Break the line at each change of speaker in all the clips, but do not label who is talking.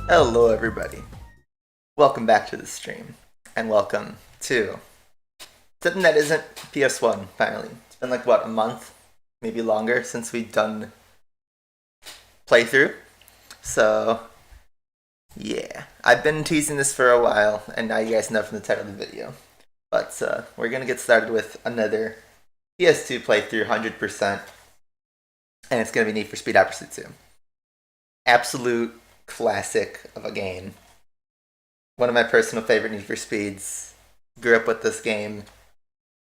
Hello everybody, welcome back to the stream, and welcome to something that isn't PS1, finally. It's been like, what, a month? Maybe longer since we've done playthrough. So, yeah. I've been teasing this for a while, and now you guys know from the title of the video. But we're gonna get started with another PS2 playthrough, 100%. And it's gonna be Need for Speed Hot Pursuit 2. Absolute classic of a game. One of my personal favorite Need for Speeds. Grew up with this game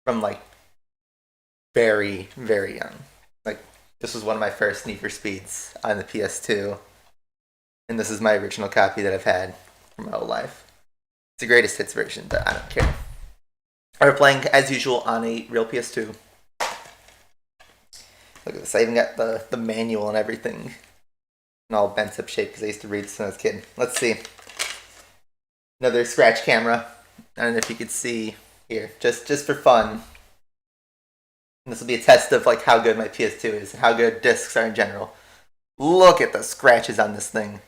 from like very, very young. Like, this was one of my first Need for Speeds on the PS2. And this is my original copy that I've had for my whole life. It's the greatest hits version, but I don't care. We're playing, as usual, on a real PS2. Look at this, I even got the manual and everything in all bent up shape because I used to read this when I was a kid. Let's see. Another scratch camera. I don't know if you could see here, just for fun. And this will be a test of like how good my PS2 is and how good discs are in general. Look at the scratches on this thing.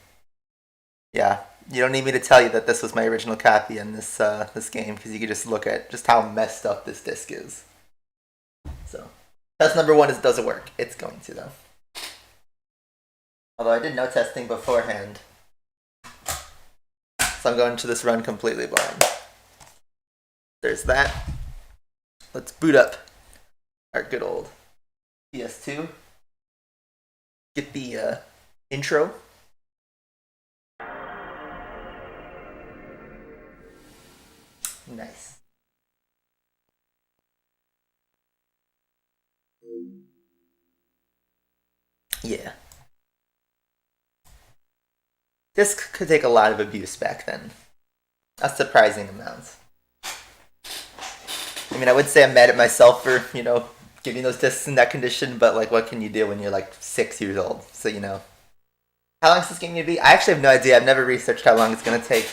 Yeah, you don't need me to tell you that this was my original copy in this this game because you can just look at just how messed up this disc is. So, test number one is, does it work? It's going to, though. Although I did no testing beforehand. So I'm going to this run completely blind. There's that. Let's boot up our good old PS2. Get the intro. Nice. Yeah. This could take a lot of abuse back then. A surprising amount. I mean, I would say I'm mad at myself for, getting those discs in that condition, but, like, what can you do when you're, like, 6 years old? So, How long is this game going to be? I actually have no idea. I've never researched how long it's going to take.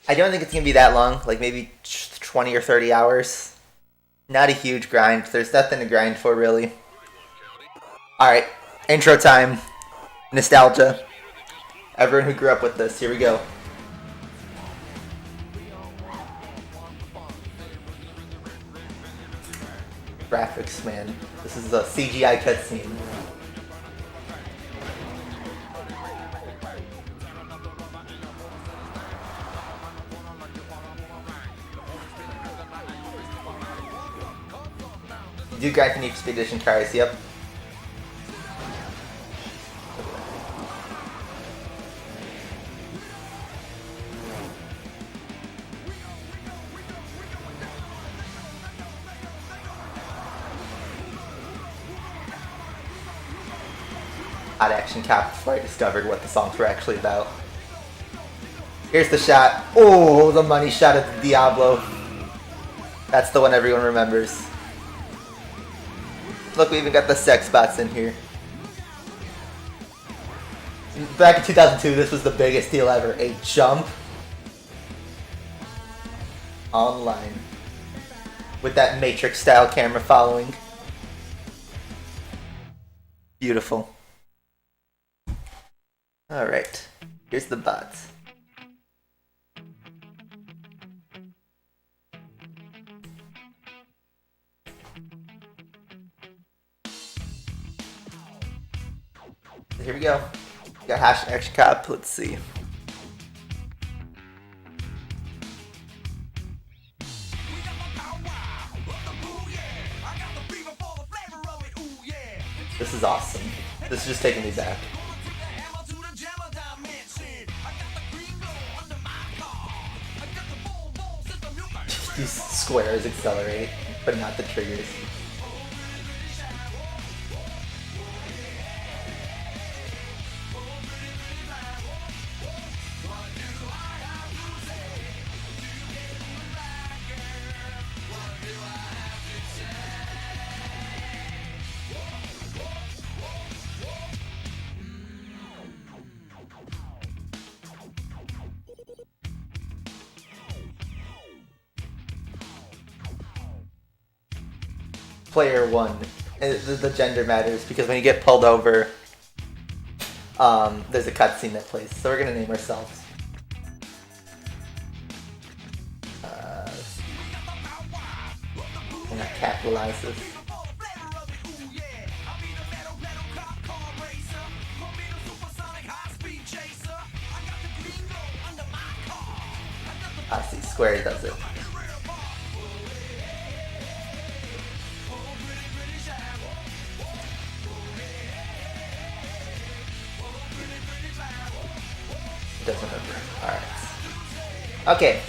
I don't think it's going to be that long. Like, maybe 20 or 30 hours. Not a huge grind. There's nothing to grind for, really. Alright. Intro time. Nostalgia. Everyone who grew up with this, here we go. Graphics, man. This is a CGI cutscene. You do grind for Need for Speed Edition cars, yep. Hot action cap before I discovered what the songs were actually about. Here's the shot. Oh, the money shot at the Diablo. That's the one everyone remembers. Look, we even got the sex bots in here. Back in 2002, this was the biggest deal ever. A jump online with that Matrix style camera following. Beautiful. Alright, here's the bots. Here we go. Got hash action cop, let's see. This is awesome. This is just taking me back. These squares accelerate, but not the triggers. Player one, the gender matters because when you get pulled over, there's a cutscene that plays. So we're gonna name ourselves. I'm gonna capitalize this. I see, Square does it. Doesn't remember. Alright. Okay.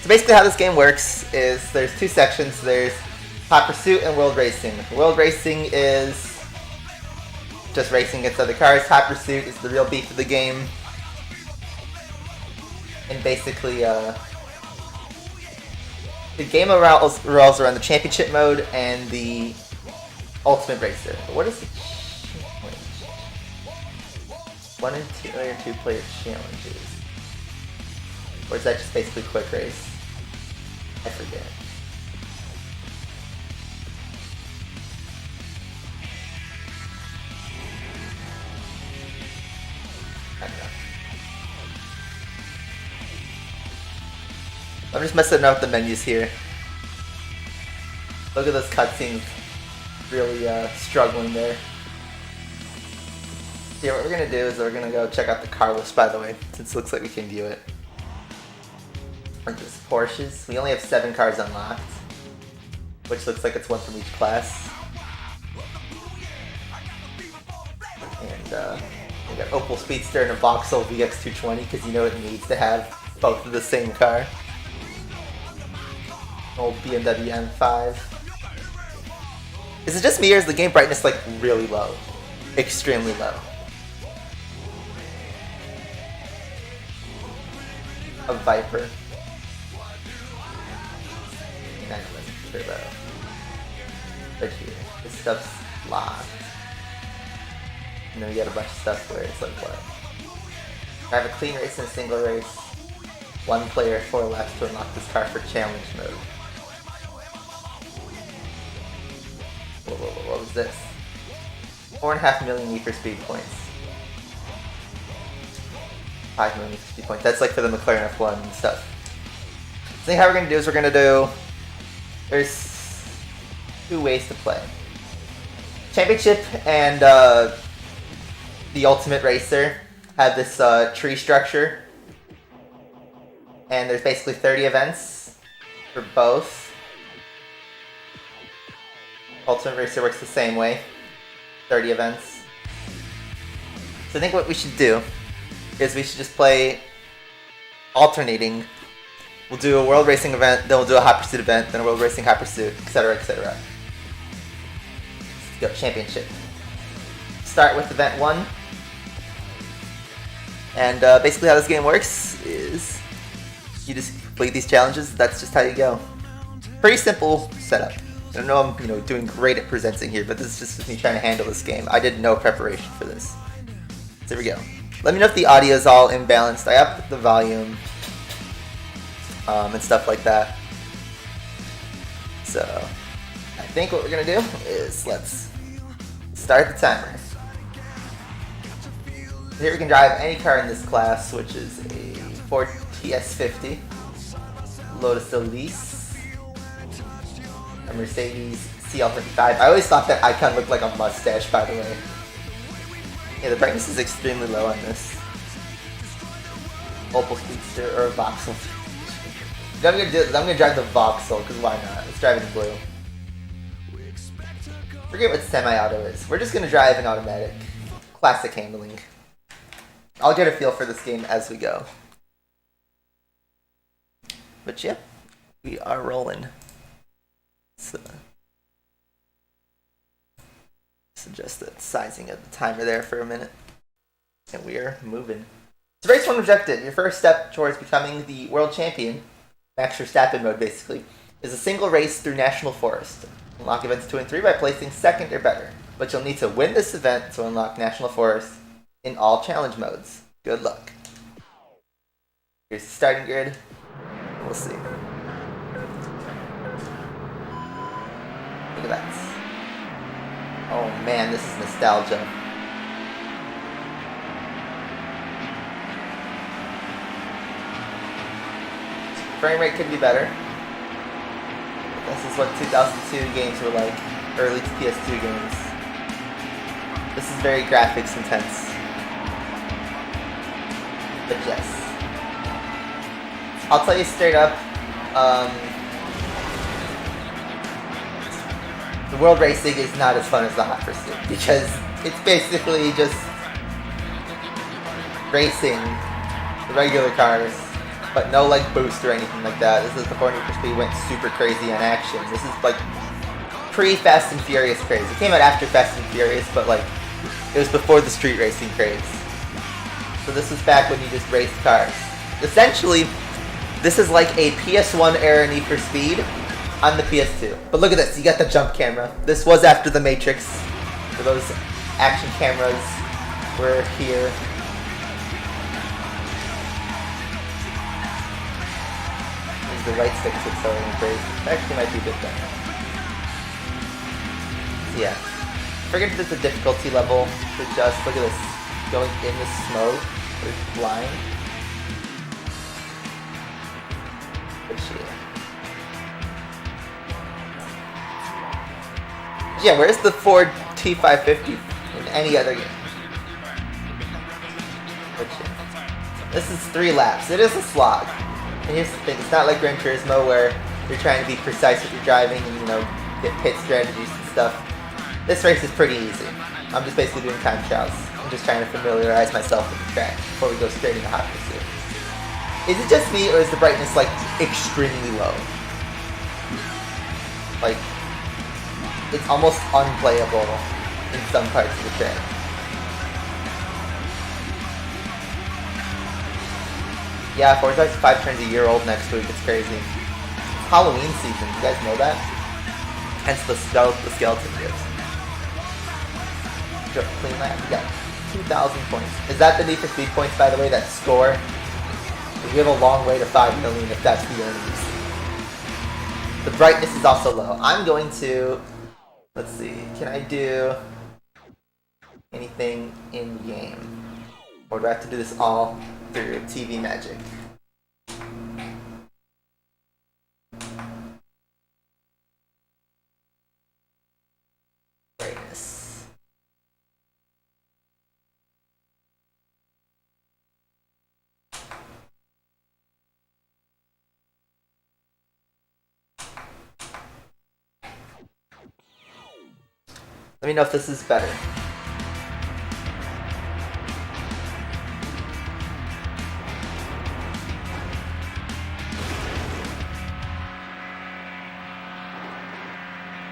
So basically how this game works is there's two sections. There's Hot Pursuit and World Racing. World Racing is just racing against other cars. Hot Pursuit is the real beef of the game. And basically, the game revolves around the championship mode and the ultimate racer. What is the challenge? 1 and 2 player challenges. Or is that just basically quick race? I forget. I don't know. I'm just messing up the menus here. Look at those cutscenes. Really struggling there. Yeah, what we're gonna do is we're gonna go check out the car list, by the way, since it looks like we can view it. Like this Porsches. We only have 7 cars unlocked, which looks like it's one from each class. And we got Opel Speedster and a Vauxhall VX220 because you know it needs to have both of the same car. Old BMW M5. Is it just me or is the game brightness like really low? Extremely low. A Viper. 911 Turbo. Right here. This stuff's locked. And then we got a bunch of stuff where it's like what? I have a clean race and a single race. 1 player, 4 laps to unlock this car for challenge mode. Whoa, what was this? 4.5 million Need for Speed points. 5 million Need for Speed points. That's like for the McLaren F1 and stuff. So how we're gonna do is there's 2 ways to play. Championship and the Ultimate Racer have this tree structure. And there's basically 30 events for both. Ultimate Racer works the same way. 30 events. So I think what we should do is we should just play alternating. We'll do a World Racing event, then we'll do a Hot Pursuit event, then a World Racing Hot Pursuit, etc., etc. Let's go, championship. Start with event 1. And basically how this game works is you just complete these challenges, that's just how you go. Pretty simple setup. I know I'm doing great at presenting here, but this is just me trying to handle this game. I did no preparation for this. So here we go. Let me know if the audio is all imbalanced. I upped the volume and stuff like that. So I think what we're gonna do is let's start the timer. Here we can drive any car in this class, which is a Ford TS50, Lotus Elise, a Mercedes CL55. I always thought that icon looked like a mustache, by the way. Yeah, the brightness is extremely low on this. Opel Speedster or Vauxhall. I'm gonna drive the Vauxhall, because why not? Let's drive it in blue. Forget what semi-auto is. We're just gonna drive in automatic. Classic handling. I'll get a feel for this game as we go. But yeah, we are rolling. So, adjust the sizing of the timer there for a minute. And we are moving. So race 1 objective. Your first step towards becoming the world champion, Max Verstappen mode basically, is a single race through National Forest. Unlock events 2 and 3 by placing 2nd or better. But you'll need to win this event to unlock National Forest in all challenge modes. Good luck. Here's the starting grid. We'll see. Look at that. Oh man, this is nostalgia. Frame rate could be better. This is what 2002 games were like, early PS2 games. This is very graphics intense. But yes. I'll tell you straight up, the World Racing is not as fun as the Hot Pursuit, because it's basically just racing the regular cars, but no like boost or anything like that. This is before Need for Speed went super crazy on action. This is like pre-Fast and Furious craze. It came out after Fast and Furious, but like it was before the street racing craze. So this was back when you just raced cars. Essentially, this is like a PS1 era Need for Speed on the PS2. But look at this, you got the jump camera. This was after the Matrix, where those action cameras were here. Use the right stick to accelerate and brake. Actually might be a bit better. So yeah. Forget that the difficulty level to just look at this. Going in the smoke or blind. But yeah, where's the Ford T550 in any other game? But yeah. This is 3 laps. It is a slog. And here's the thing, it's not like Gran Turismo where you're trying to be precise with your driving and, you know, get pit strategies and stuff. This race is pretty easy. I'm just basically doing time trials. I'm just trying to familiarize myself with the track before we go straight into Hot Pursuit. Is it just me, or is the brightness like extremely low? Like, it's almost unplayable in some parts of the track. Yeah, Forza Horizon 5 turns a year old next week. It's crazy. It's Halloween season. You guys know that? Hence the skeleton gifts. Clean lap. We got 2,000 points. Is that the Need for Speed points, by the way, that score? We have a long way to 5 million if that's the earnings. The brightness is also low. I'm going to... Let's see. Can I do anything in-game? Or do I have to do this all through TV magic? Brightness. Let me know if this is better.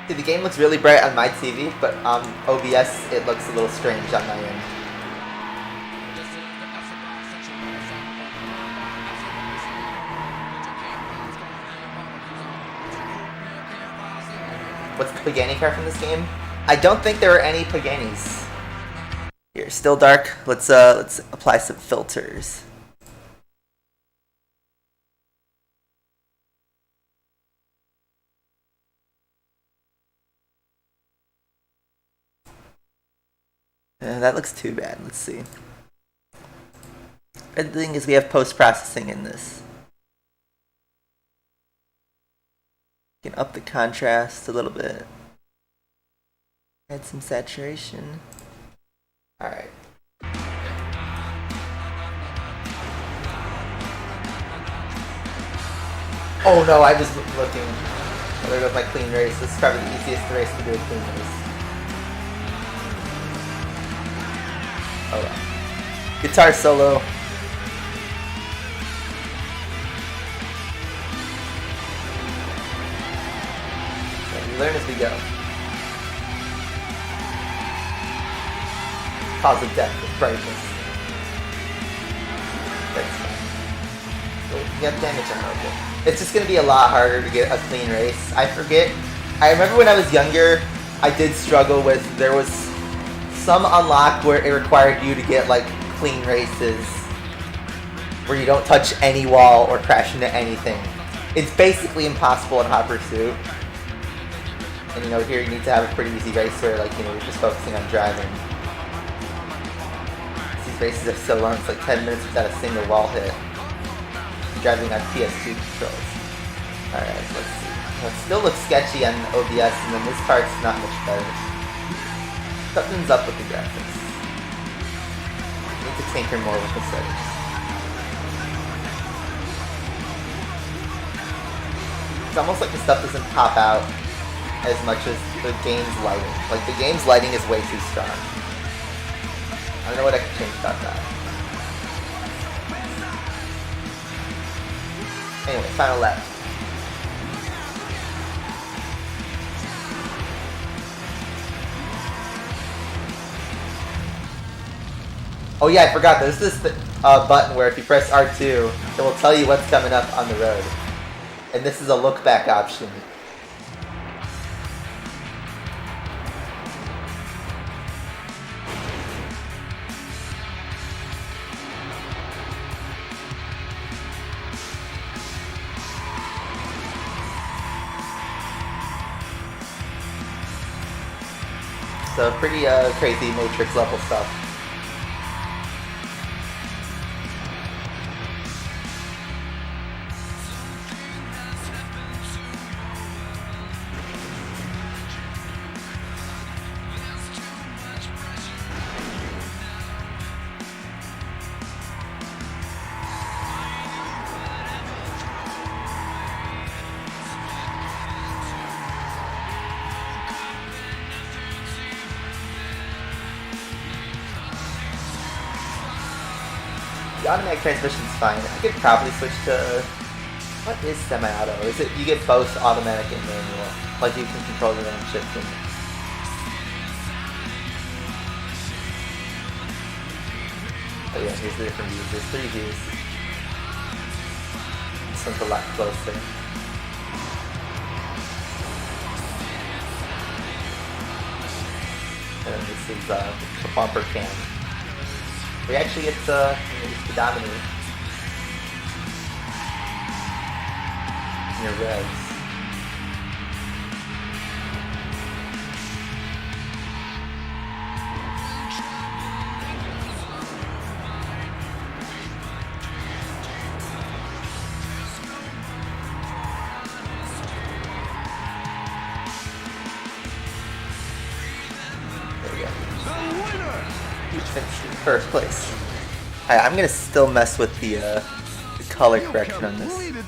See, the game looks really bright on my TV, but on OBS it looks a little strange on my end. What's the Pagani car from this game? I don't think there are any Paganis. Here, still dark. Let's apply some filters. That looks too bad. Let's see. The thing is, we have post-processing in this. You can up the contrast a little bit. Add some saturation. Alright. Oh no, I was looking. Oh, there goes my clean race. This is probably the easiest race to do a clean race. Oh well. Guitar solo. Okay, we learn as we go. Cause of death with brightness. That's fine. So you got damage on it. It's just gonna be a lot harder to get a clean race. I forget. I remember when I was younger, I did struggle with, there was some unlock where it required you to get like clean races where you don't touch any wall or crash into anything. It's basically impossible in Hot Pursuit. And you know, here you need to have a pretty easy race where like, you know, you're just focusing on driving. These races are so long, it's like 10 minutes without a single wall hit. driving on PS2 controls. Alright, let's see. Well, it still looks sketchy on OBS, and then this part's not much better. Something's up with the graphics. I need to tinker more with the settings. It's almost like the stuff doesn't pop out as much as the game's lighting. Like, the game's lighting is way too strong. I don't know what I can change about that. Anyway, final lap. Oh yeah, I forgot. There's this button where if you press R2, it will tell you what's coming up on the road. And this is a look back option. So pretty crazy Matrix level stuff. The automatic transmission's fine. I could probably switch to... What is semi-auto? Is it you get both automatic and manual? Like you can control your own shifting. Oh yeah, here's the different views. There's 3 views. This one's a lot closer. And then this is the bumper cam. We actually get the speedometer in your revs. There we go. Huge finish in first place. I'm gonna still mess with the color correction on this. Maybe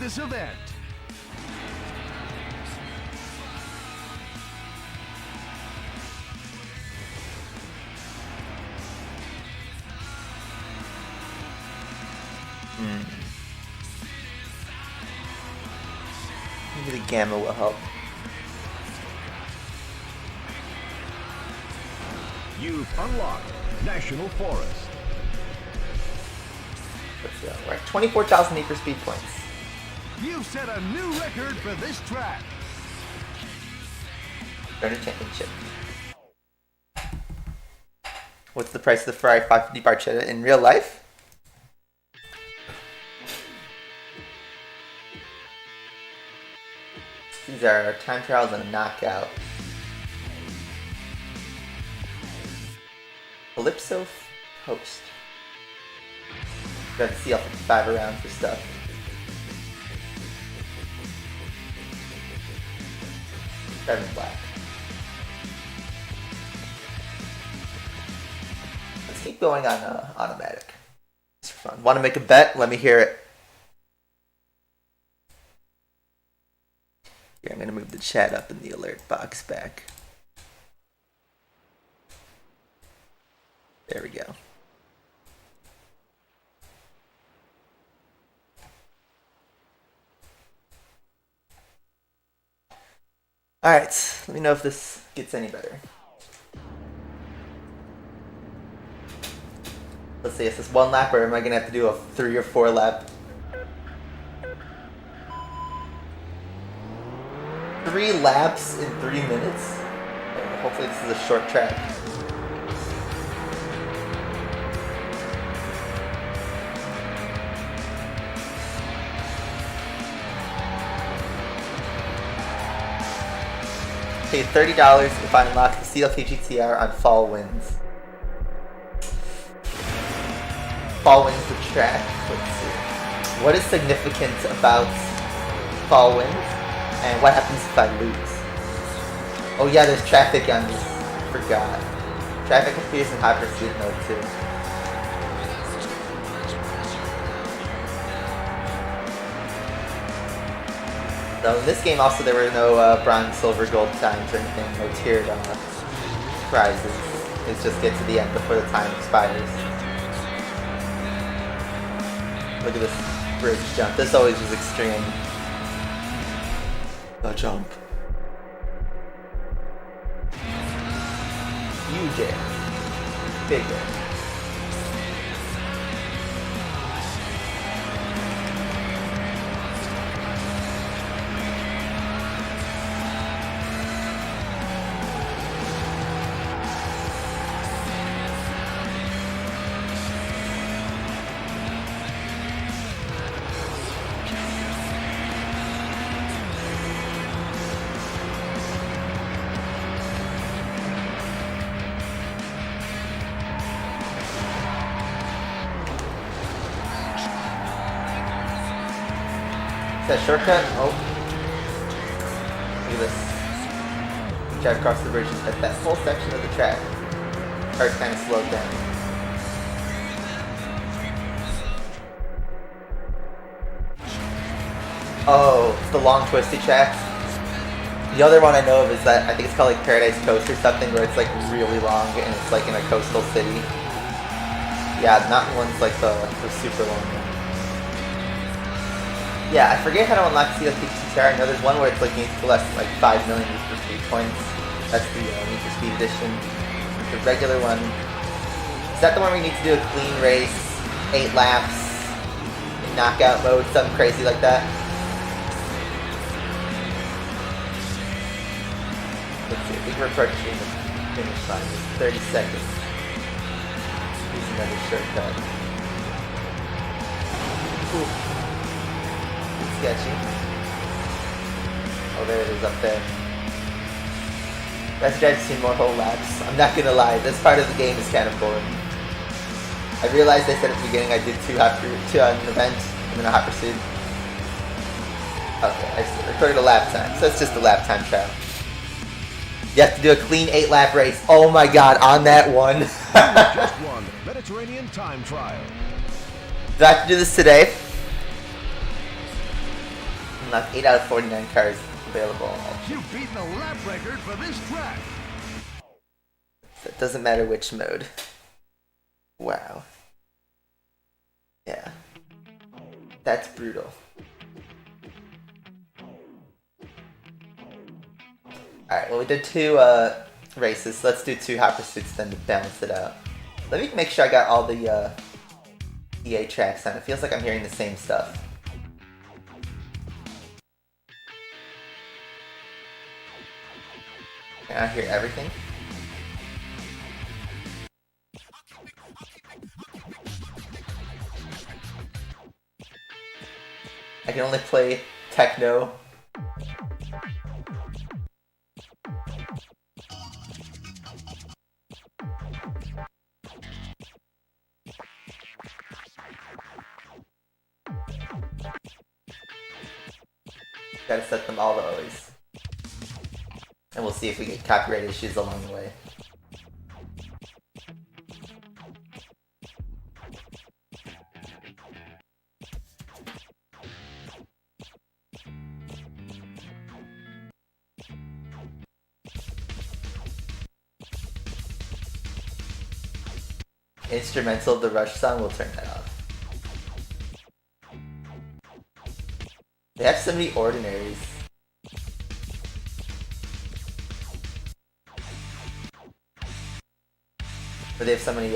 the gamma will help.
You've unlocked National Forest.
We're at 24,000 acre speed points.
You've set a new record for this track.
Earn a championship. What's the price of the Ferrari 550 Barchetta in real life? These are time trials and a knockout. Calypso Post. Got the CL55 around for stuff. Driving black. Let's keep going on automatic. It's fun. Want to make a bet? Let me hear it. Here, I'm going to move the chat up and the alert box back. There we go. Alright, let me know if this gets any better. Let's see, is this 1 lap or am I going to have to do a 3 or 4 lap? 3 laps in 3 minutes? Hopefully this is a short track. Pay $30 if I unlock the CLK GTR on Fall Winds. Fall Winds the track. Let's see. What is significant about fall wind? And what happens if I lose? Oh yeah, there's traffic on this. Forgot. Traffic appears in high pursuit mode too. So in this game also there were no bronze, silver, gold times or anything, no tiered prizes. It's just get to the end before the time expires. Look at this bridge jump. This always was extreme. The jump. Huge air. Big air. Is that shortcut? Oh. Look at this. You drive across the bridge and hit that whole section of the track. Car's kind of slowed down. Oh, it's the long twisty track. The other one I know of is that, I think it's called like Paradise Coast or something, where it's like really long and it's like in a coastal city. Yeah, Mountain one's like the super long one. Yeah, I forget how to unlock CLT2TR. I know there's one where it's like you need to collect like 5 million Need for Speed points. That's the Need for Speed edition. The regular one. Is that the one where you need to do a clean race, 8 laps, in knockout mode, something crazy like that? Let's see, I think we're approaching the finish line. It's 30 seconds. Use another shortcut. Ooh. Sketchy. Oh, there it is up there. Best drive to see more whole laps. I'm not gonna lie, this part of the game is kind of boring. I realized I said at the beginning I did two on an event and then a hot pursuit. Okay, I just recorded a lap time, so it's just a lap time trial. You have to do a clean 8-lap race. Oh my god, on that one.
Just one Mediterranean time trial.
Do I have to do this today? Unlock 8 out of 49 cars available.
You've beaten a lap record for this track.
So it doesn't matter which mode. Wow. Yeah. That's brutal. Alright, well we did 2 races, so let's do 2 hot pursuits then to balance it out. Let me make sure I got all the EA tracks on. It feels like I'm hearing the same stuff. Can I hear everything? I can only play techno. Gotta set them all to always. And we'll see if we get copyright issues along the way. Instrumental of the Rush song, we'll turn that off. They have so many ordinaries. But they have so many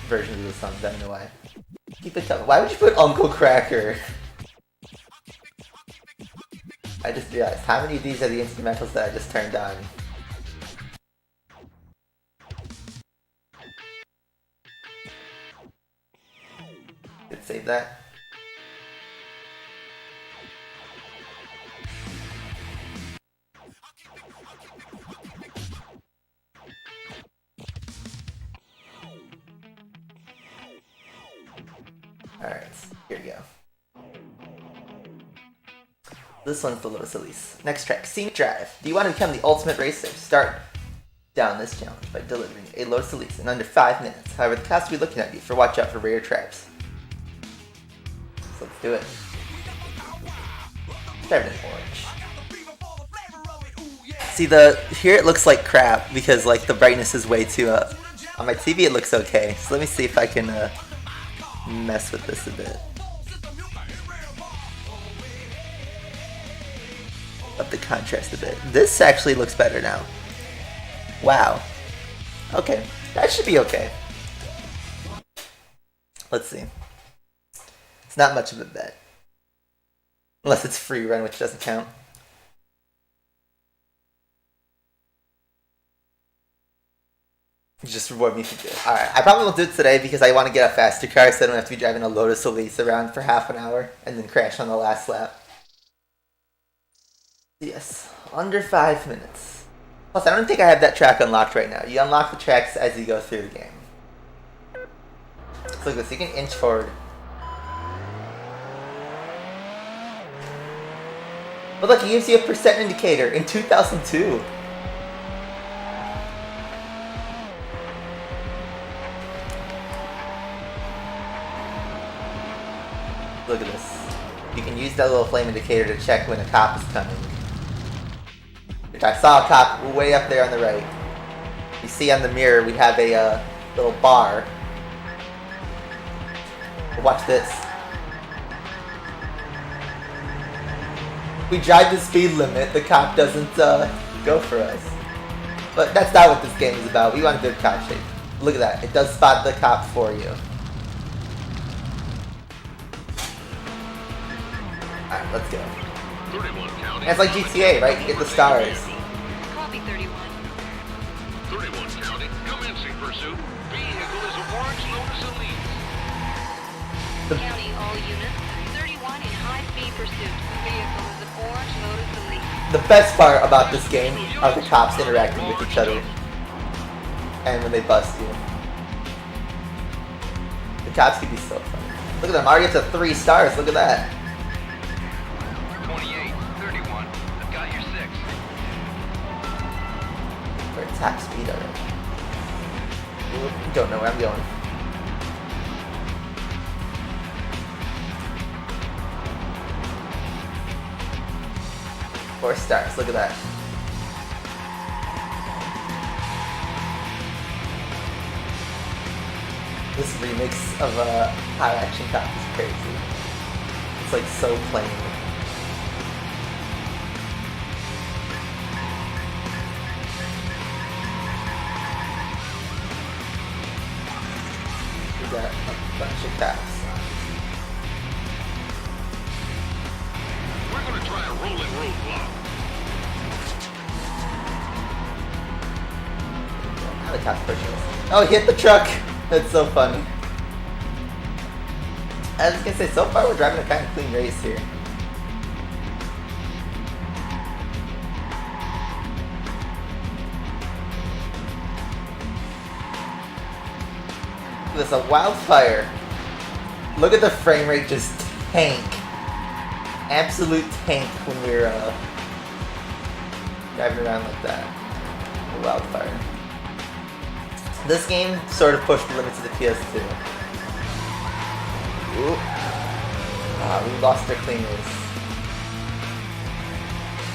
versions of the songs, I don't know why. Keep it tough. Why would you put Uncle Cracker? I just realized, how many of these are the instrumentals that I just turned on? Did it save that? Alright, here we go. This one's the Lotus Elise. Next track, Scenic Drive. Do you want to become the ultimate racer? Start down this challenge by delivering a Lotus Elise in under 5 minutes. However, the cast will be looking at you, so watch out for rare traps. So let's do it. Driving in orange. See, here it looks like crap because like the brightness is way too up. On my TV it looks okay, so let me see if I can mess with this a bit. Up the contrast a bit. This actually looks better now. Wow. Okay, that should be okay. Let's see. It's not much of a bet. Unless it's free run, which doesn't count. Just reward me for good. Alright, I probably won't do it today because I want to get a faster car so I don't have to be driving a Lotus Elise around for half an hour and then crash on the last lap. Yes, under 5 minutes. Plus, I don't think I have that track unlocked right now. You unlock the tracks as you go through the game. So look at this, you can inch forward. But look, it gives you a percent indicator in 2002. Look at this. You can use that little flame indicator to check when a cop is coming. Which I saw a cop way up there on the right. You see on the mirror we have a little bar. But watch this. We drive the speed limit, the cop doesn't go for us. But that's not what this game is about. We want a good cop shape. Look at that. It does spot the cop for you. Alright, let's go.
31 county.
And it's like GTA, right? You get the stars.
Copy 31.
31 county. Commencing pursuit. Vehicle is a orange Lotus Elise.
County, all units. 31 in high-speed pursuit. Vehicle is an orange Lotus Elise.
The best part about this game are the cops interacting with each other. And when they bust you. The cops can be so funny. Look at them, already up to 3 stars, look at that.
28, 31. I've got your 6.
We're at top speed already. Ooh, don't know where I'm going. Four stars, look at that. This remix of High Action Cop is crazy. It's like so plain. We got a bunch of cops.
We're going to try a rolling roadblock.
How the cops pushing us? Oh, he hit the truck! That's so funny. I was gonna say, so far we're driving a kind of clean race here. There's a wildfire. Look at the frame rate just tank. Absolute tank when we're driving around like that. A wildfire. This game sort of pushed the limits of the PS2. Ooh. Ah, we lost our clean race.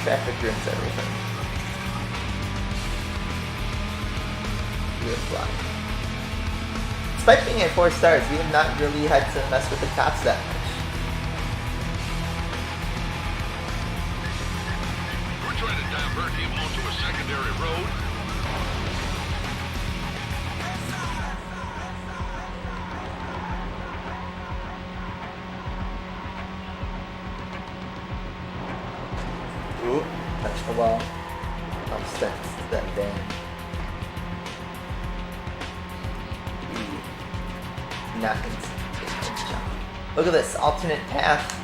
Traffic ruins everything. We're flying. Despite being at 4 stars, we have not really had to mess with the cops that much.
We're trying to divert him onto a secondary road.
Ooh, touch the wall. I'm stuck to that van. Nothing's. Look at this alternate path.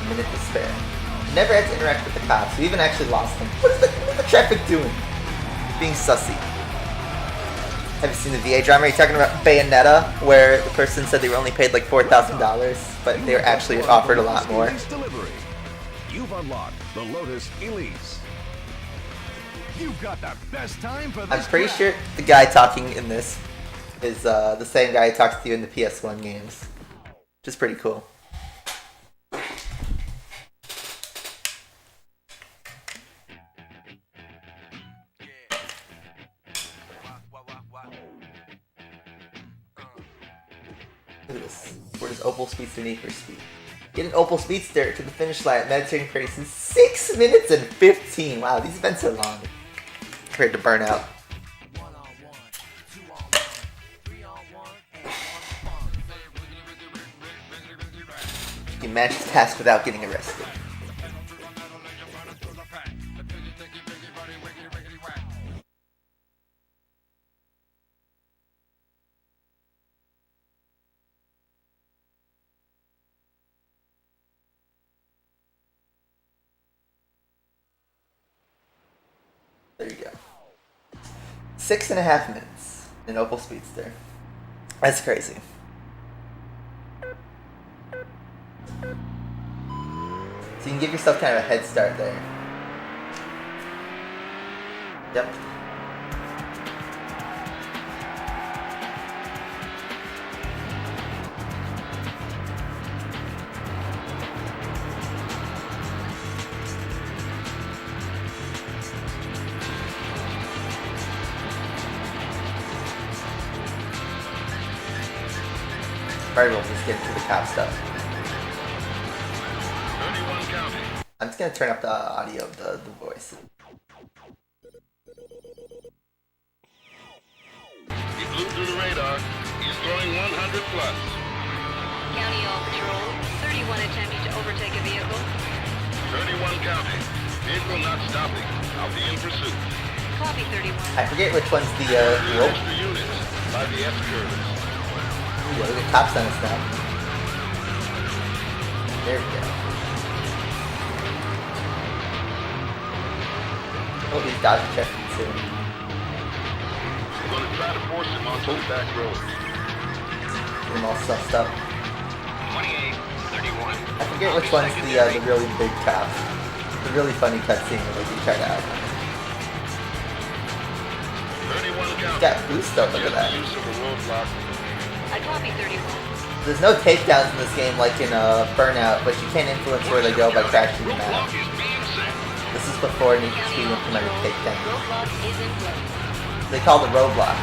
a minute to spare. We never had to interact with the cops. We even actually lost them. What is the traffic doing? Being sussy. Have you seen the VA drama? Are you talking about Bayonetta, where the person said they were only paid like $4,000, but they were actually offered a lot more?
Delivery. You've unlocked the Lotus Elise. You've got the best time for this
I'm pretty
track.
sure the guy talking in this is the same guy who talks to you in the PS1 games, which is pretty cool. Look at this. Where does Opal Speedster need for speed? Get an Opal Speedster to the finish line at Mediterranean Paradise in 6 minutes and 15. Wow, these events are long compared to Burnout. You can manage this task without getting arrested. There you go. 6.5 minutes in Opal Speedster. That's crazy. So you can give yourself kind of a head start there. Yep. Probably will just get into the cop stuff.
31 county.
I'm just gonna turn up the audio of the voice.
He flew through the radar. He's throwing 100 plus.
County all patrol. 31 attempting to overtake a vehicle.
31 county. Vehicle not stopping. I'll be in pursuit.
Copy 31.
I forget which one's the rope.
Extra units by the S-curves.
Ooh, look at cops on us now. There we go. Oh, he's dodging checking soon.
I'm going to try to force him onto the back road.
Get him all sussed up.
28, 31.
I forget which one's the really big cop. The really funny cutscene where they do try to out.
31
He's
county.
got boost up, look at that.
Use of a roadblock.
I copy 31.
There's no takedowns in this game like in Burnout, but you can influence where they go by crashing the map.
Roadblock is being set.
This is before Need for
County
Speed
all
implemented
patrol.
takedown.
Roadblock is in place.
They call it roadblock.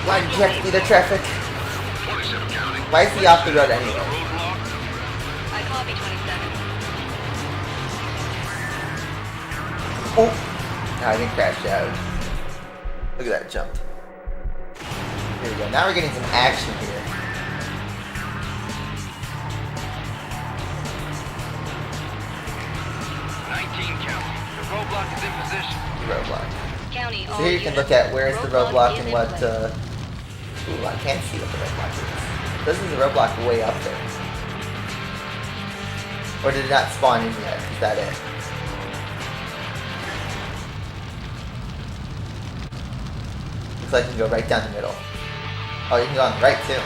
Why did you have to be the traffic?
27 county.
Why is he off the road anyway?
Roadblock.
I copy 27.
Oh! No, I didn't crash out. Look at that jump. Here we go. Now we're getting some action here.
County. The roadblock is in position.
The roadblock.
County all
So here you can
units.
look at where's the roadblock
is
and
in
what,
place.
ooh, I can't see what the roadblock is. Doesn't the roadblock way up there? Or did it not spawn in yet? Is that it? Looks like you can go right down the middle. Oh, you can go on the right too.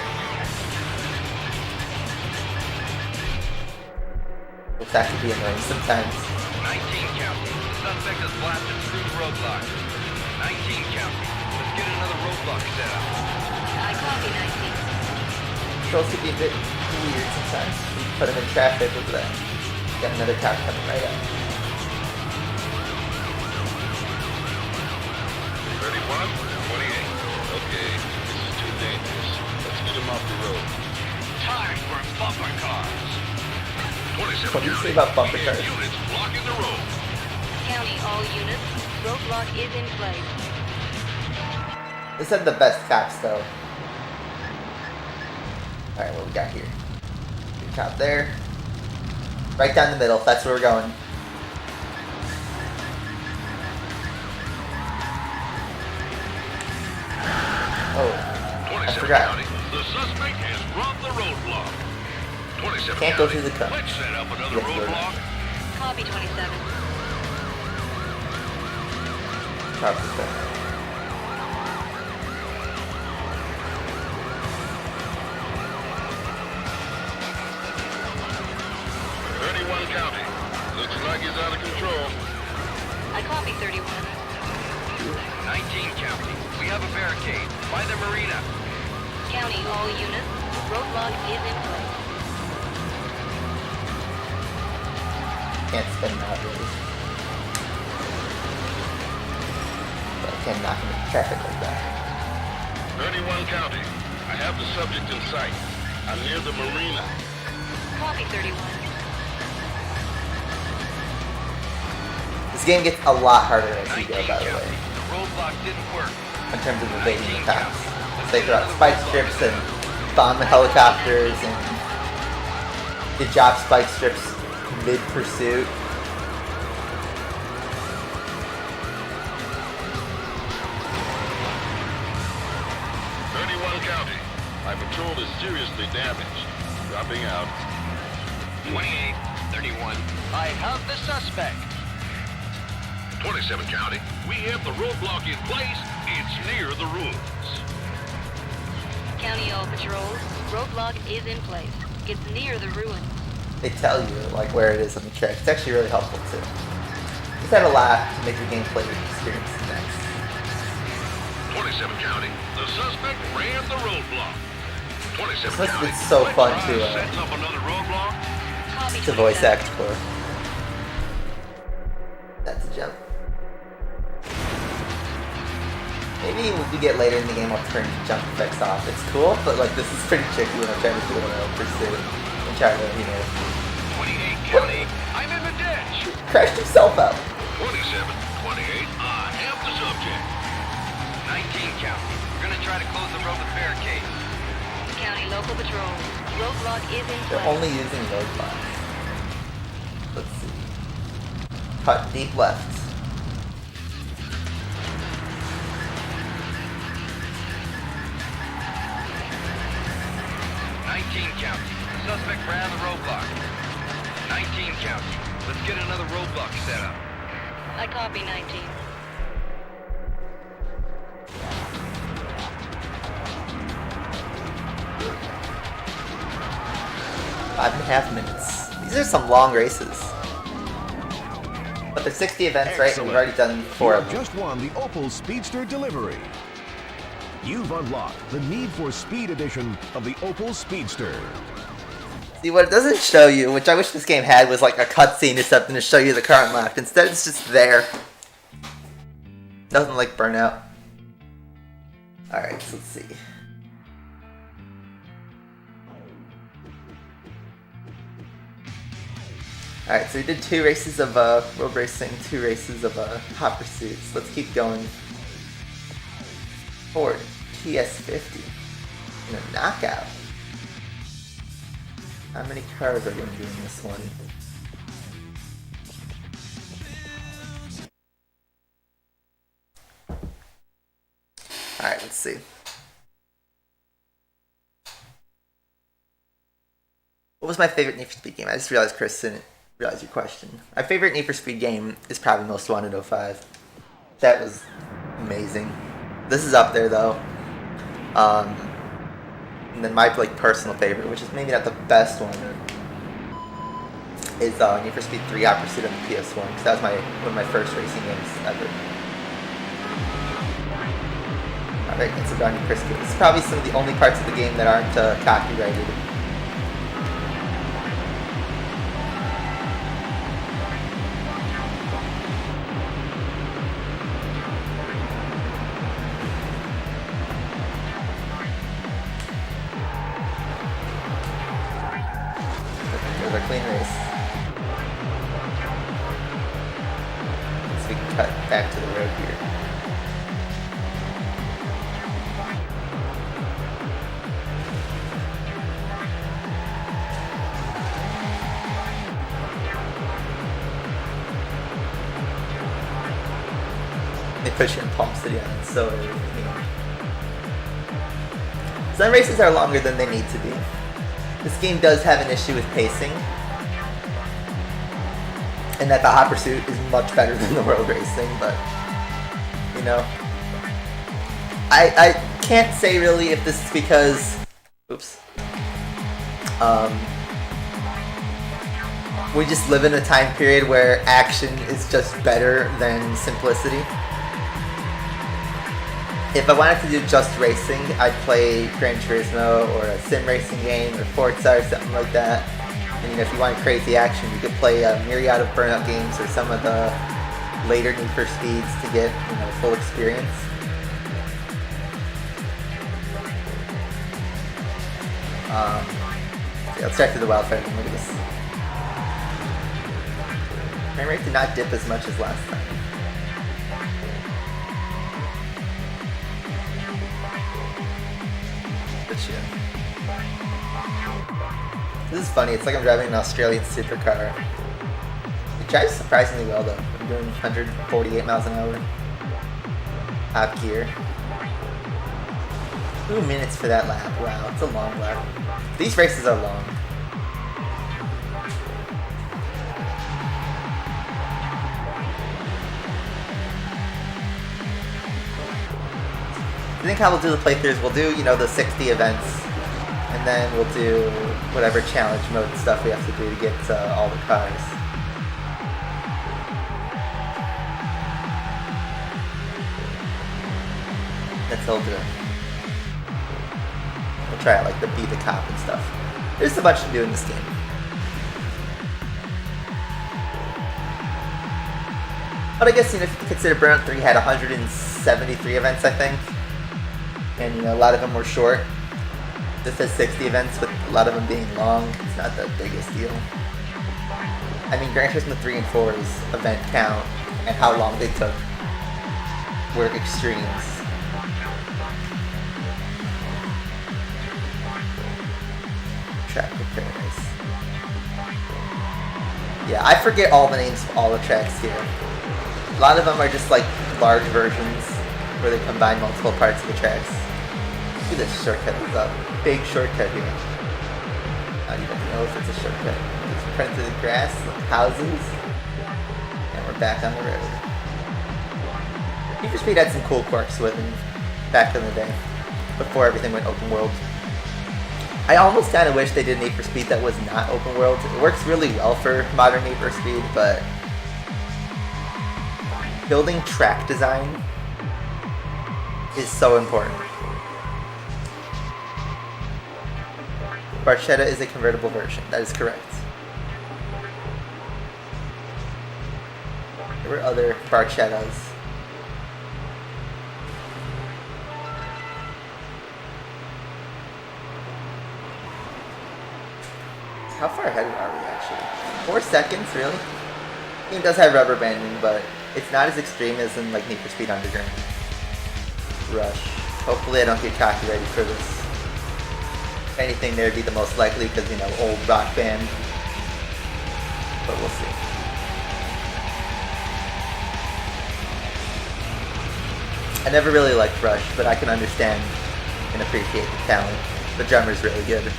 Looks actually be annoying sometimes.
19 county. Suspect has blasted through the roadblock. 19 county. Let's get another roadblock set up.
I copy 19.
Controls could be a bit weird sometimes. You put them in traffic, look at that. Got another car coming right up.
31, 28. Okay, this is too dangerous. Let's get him off the road. Time for bumper cars. 27
What do you say
county.
about bumper
We have
cars?
units blocking the road.
County all units. Roadblock is in place.
This had the best cops though. Alright, what we got here? Good cop there. Right down the middle, that's where we're going. Oh,
27
forgot.
County, the suspect has robbed the roadblock. 27
Can't go
County,
through the cut.
let's set up another
You have to go
roadblock.
Copy 27.
Copy that.
County. Looks like he's out of control.
I copy 31.
19 County. We have a barricade by the marina.
County, all units. Roadblock is in place.
Can't spin that really. But I can knock into traffic like that.
31 County. I have the subject in sight. I'm near the marina.
Copy 31.
This game gets a lot harder as you go, by the way,
The roadblock didn't work.
in terms of evading attacks. They throw out spike strips and bomb the helicopters and they drop spike strips mid-pursuit.
County. My patrol is seriously damaged. Dropping out. 28, 31. I have the suspect. 27 County. We have the roadblock in place. It's near the ruins.
County all patrols. Roadblock is in place. It's near the ruins.
They tell you like where it is on the track. It's actually really helpful too. Just add a lot to make your gameplay experience nice.
27 County. The suspect ran the roadblock. 27
This
County.
is so fun
Setting up another roadblock.
Copy
to voice
27.
act for. That's a jump. Maybe when we get later in the game, I'll turn the jump effects off. It's cool, but like this is pretty tricky when I'm trying to do it in pursuit and trying to,
28 County. I'm in the ditch.
crash yourself out.
27, 28. I have the subject. 19 County. We're gonna try to close the road with barricades.
County local patrol. Roadblock is in
They're
place.
only using roadblocks. Let's see. Cut deep left.
County. The suspect ran the roadblock. 19 County. Let's get another roadblock set up.
I copy 19.
Five and a half minutes. These are some long races. But they're 60 events, right? And we've already done 4
You
of
have
them.
just won the Opel Speedster delivery. You've unlocked the Need for Speed edition of the Opel Speedster.
See, what it doesn't show you, which I wish this game had, was like a cutscene or something to show you the car unlocked. Instead, it's just there. Nothing like Burnout. Alright, so let's see. Alright, so we did 2 races of road racing, 2 races of hot pursuits. Let's keep going. Ford TS50 in a knockout. How many cars are going to be in this one? Alright, let's see. What was my favorite Need for Speed game? I just realized Chris didn't realize your question. My favorite Need for Speed game is probably Most Wanted 05. That was amazing. This is up there though. And then my like personal favorite, which is maybe not the best one, is Need for Speed 3 Hot Pursuit on the PS1, because that was one of my first racing games ever. Alright, it's a brand new Chris. This is probably some of the only parts of the game that aren't copyrighted. There's our clean race. So we can cut back to the road here. They push you in Palm City on it so early. Some races are longer than they need to be. This game does have an issue with pacing, and that the Hot Pursuit is much better than the World Racing, but, you know. I can't say really if this is because, oops, we just live in a time period where action is just better than simplicity. If I wanted to do just racing, I'd play Gran Turismo or a sim racing game or Forza or something like that. And you know, if you want crazy action, you could play a myriad of Burnout games or some of the later Need for Speeds to get, you know, full experience. Yeah, let's check through the wildfire and look at this. Frame rate did not dip as much as last time. But yeah. This is funny, it's like I'm driving an Australian supercar. It drives surprisingly well though. I'm doing 148 miles an hour. Top gear. 2 minutes for that lap. Wow, it's a long lap. These races are long. I think how we'll do the playthroughs, we'll do, you know, the 60 events, and then we'll do whatever challenge mode stuff we have to do to get all the cars. That's what we'll do. We'll try out like the Be the Cop and stuff. There's a bunch to do in this game. But I guess, you know, if you consider Burnout 3 had 173 events, I think. And, you know, a lot of them were short. This has 60 events, with a lot of them being long. It's not the biggest deal. I mean, Gran Turismo 3 and 4's event count and how long they took were extremes. Track of Paradise. Yeah, I forget all the names of all the tracks here. A lot of them are just like large versions where they combine multiple parts of the tracks. Look at this shortcut. It's a big shortcut here. I don't even know if it's a shortcut. It's printed grass, houses, and we're back on the road. Need for Speed had some cool quirks with him back in the day, before everything went open world. I almost kind of wish they did Need for Speed that was not open world. It works really well for modern Need for Speed, but building track design is so important. Barchetta is a convertible version. That is correct. There were other Barchettas. How far ahead are we actually? 4 seconds, really? The game does have rubber banding, but it's not as extreme as in like Need for Speed Underground. Rush. Hopefully I don't get copyrighted for this. If anything, there would be the most likely because, you know, old rock band. But we'll see. I never really liked Rush, but I can understand and appreciate the talent. The drummer's really good.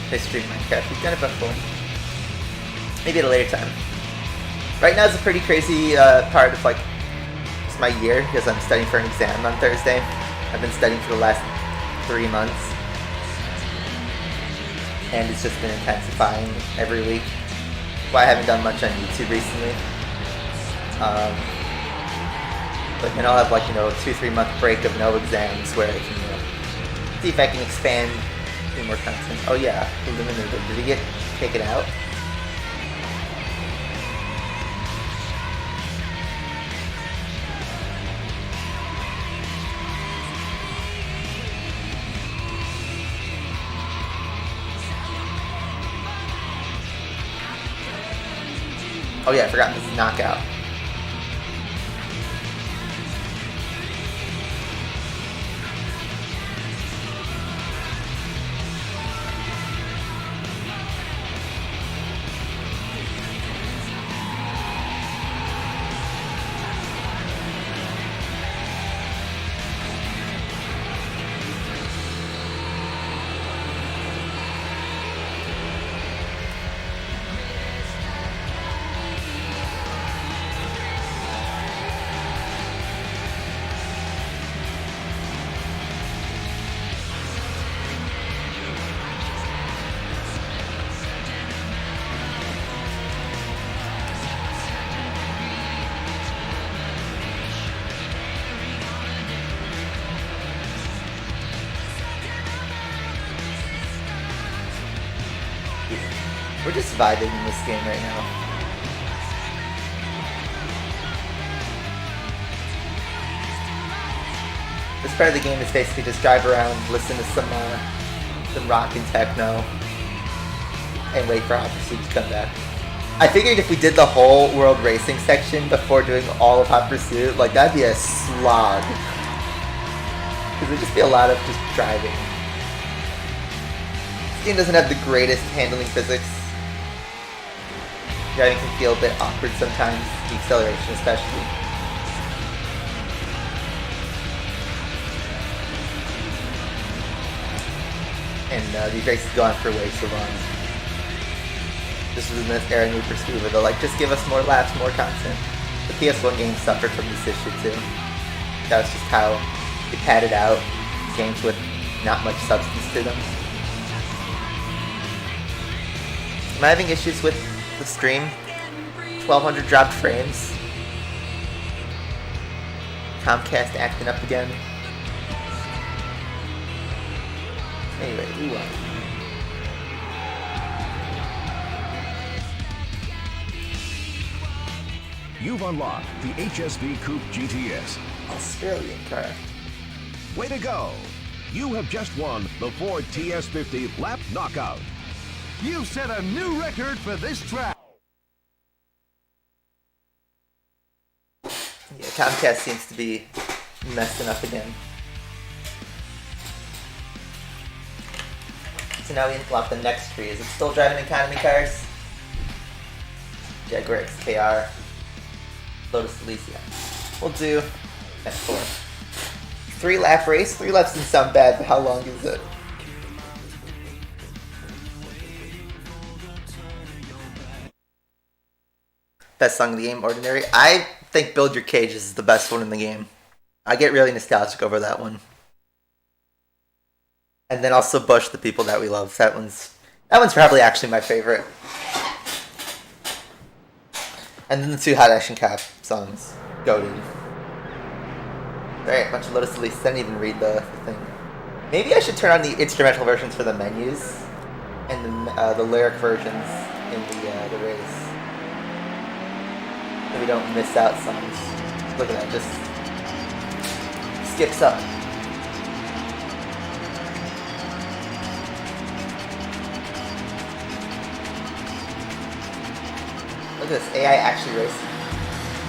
They stream Minecraft. We've done it before. Maybe at a later time. Right now is a pretty crazy part of like just my year because I'm studying for an exam on Thursday. I've been studying for the last 3 months, and it's just been intensifying every week. That's why I haven't done much on YouTube recently. But then I'll have like, you know, a 2-3 month break of no exams where I can, you know, see if I can expand. More content. Oh yeah, eliminated. Did he get taken out? Oh yeah, I forgot this is knockout. We're just vibing in this game right now. This part of the game is basically just drive around, listen to some rock and techno, and wait for Hot Pursuit to come back. I figured if we did the whole world racing section before doing all of Hot Pursuit, like that'd be a slog. Because it'd just be a lot of just driving. This game doesn't have the greatest handling physics. Driving can feel a bit awkward sometimes, the acceleration especially. And these races go on for way too long. This was in this era Need for Speed where they're like, just give us more laps, more content. The PS1 game suffered from this issue too. That was just how they padded out games with not much substance to them. Am I having issues with the stream? 1200 dropped frames. Comcast acting up again. Anyway, we won.
You've unlocked the HSV Cookeh GTS.
Australian car.
Way to go! You have just won the Ford TS50 Lap Knockout.
You've set a new record for this track.
Yeah, Comcast seems to be messing up again. So now we unlock the next tree. Is it still driving economy cars? Jaguar XKR. Lotus Elysia. We'll do F4. 3-lap race. 3 laps doesn't sound bad, but how long is it? Best song in the game, Ordinary. I think Build Your Cages is the best one in the game. I get really nostalgic over that one. And then also Bush, the People That We Love. That one's probably actually my favorite. And then the 2 Hot Action Cop songs. Goated. Alright, a bunch of Lotus Elise. I didn't even read the thing. Maybe I should turn on the instrumental versions for the menus and the lyric versions in the race. So we don't miss out songs. Look at that, just skips up. Look at this, AI actually racing.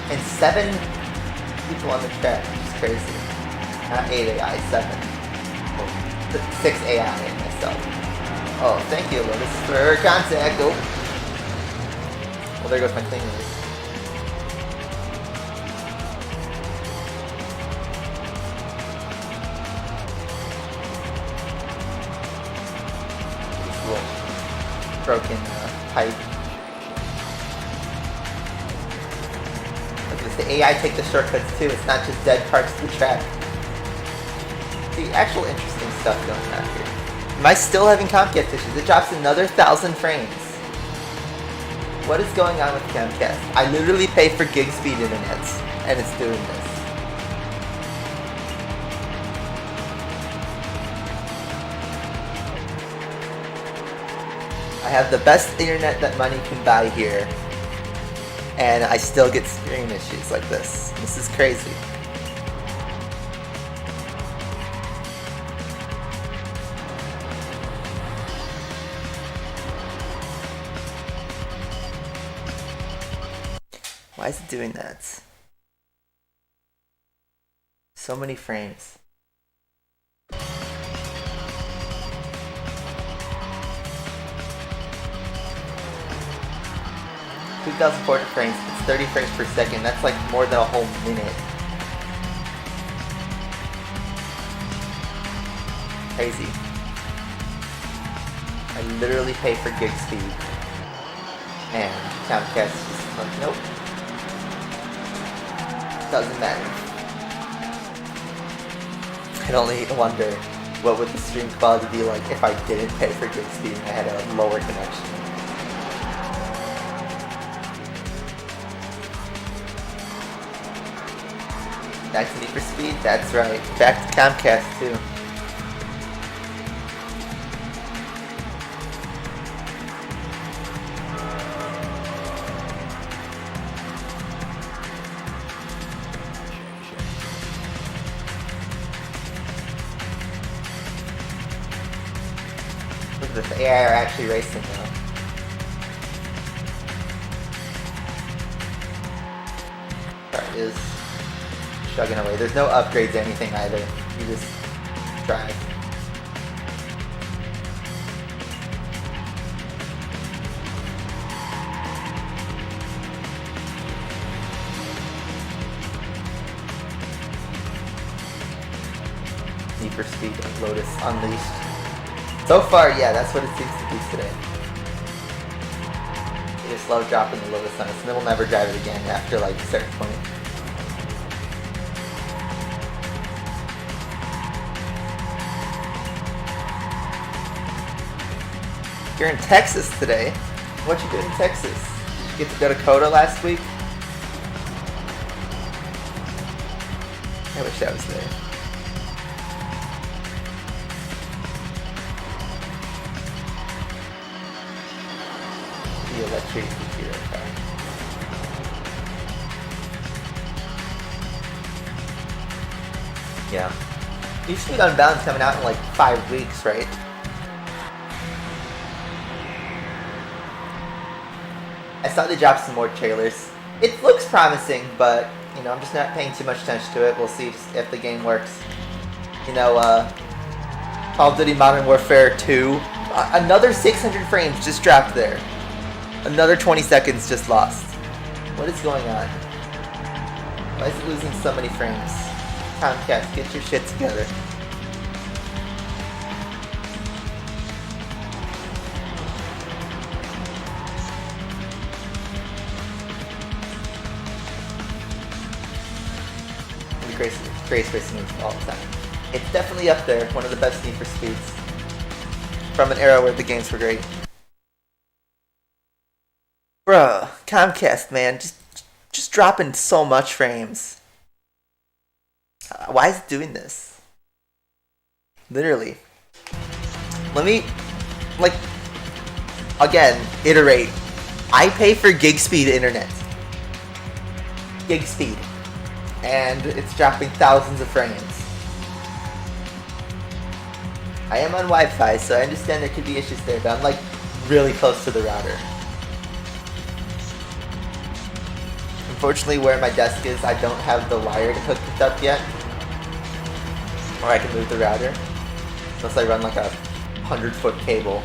And 7 people on the track, which is crazy. Not 8 AI, 7. Well, 6 AI and myself. Oh, thank you, Lotus, for contact. Oh. Well, there goes my clean race. Broken pipe. Look at this, the AI take the shortcuts too, it's not just dead parts of the track. See, actual interesting stuff going on here. Am I still having Comcast issues? It drops another 1,000 frames. What is going on with Comcast? I literally pay for gig speed internet, and it's doing this. I have the best internet that money can buy here, and I still get screen issues like this. This is crazy. is it doing that? So many frames. 2,400 frames. It's 30 frames per second. That's like more than a whole minute. Crazy. I literally pay for gig speed. And Comcast is just like, nope. Doesn't matter. I only wonder what would the stream quality be like if I didn't pay for gig speed and I had a lower connection. Back to Need for Speed? That's right. Back to Comcast too. Look at this, the AI are actually racing now. Car is chugging away. There's no upgrades or anything either. You just drive. Need for Speed Lotus Unleashed. So far, yeah, that's what it seems to be today. They just love dropping the Lotus on us, and then we'll never drive it again after like a certain point. You're in Texas today. What you did in Texas? Did you get to go to Coda last week? I wish I was there. The electric computer car. Yeah. Usually Unbound's coming out in like 5 weeks, right? I saw they dropped some more trailers. It looks promising, but, you know, I'm just not paying too much attention to it. We'll see if the game works. You know, Call of Duty Modern Warfare 2. Another 600 frames just dropped there. Another 20 seconds just lost. What is going on? Why is it losing so many frames? Comcast, get your shit together. Grace racing all the time. It's definitely up there, one of the best Need for Speeds. From an era where the games were great. Bruh, Comcast, man, just dropping so much frames. Why is it doing this? Literally. Let me, like, again, iterate. I pay for gig speed internet. Gig speed. And it's dropping thousands of frames. I am on Wi-Fi, so I understand there could be issues there, but I'm like really close to the router. Unfortunately, where my desk is, I don't have the wire to hook it up yet. Or I can move the router. Unless I run like a 100-foot cable.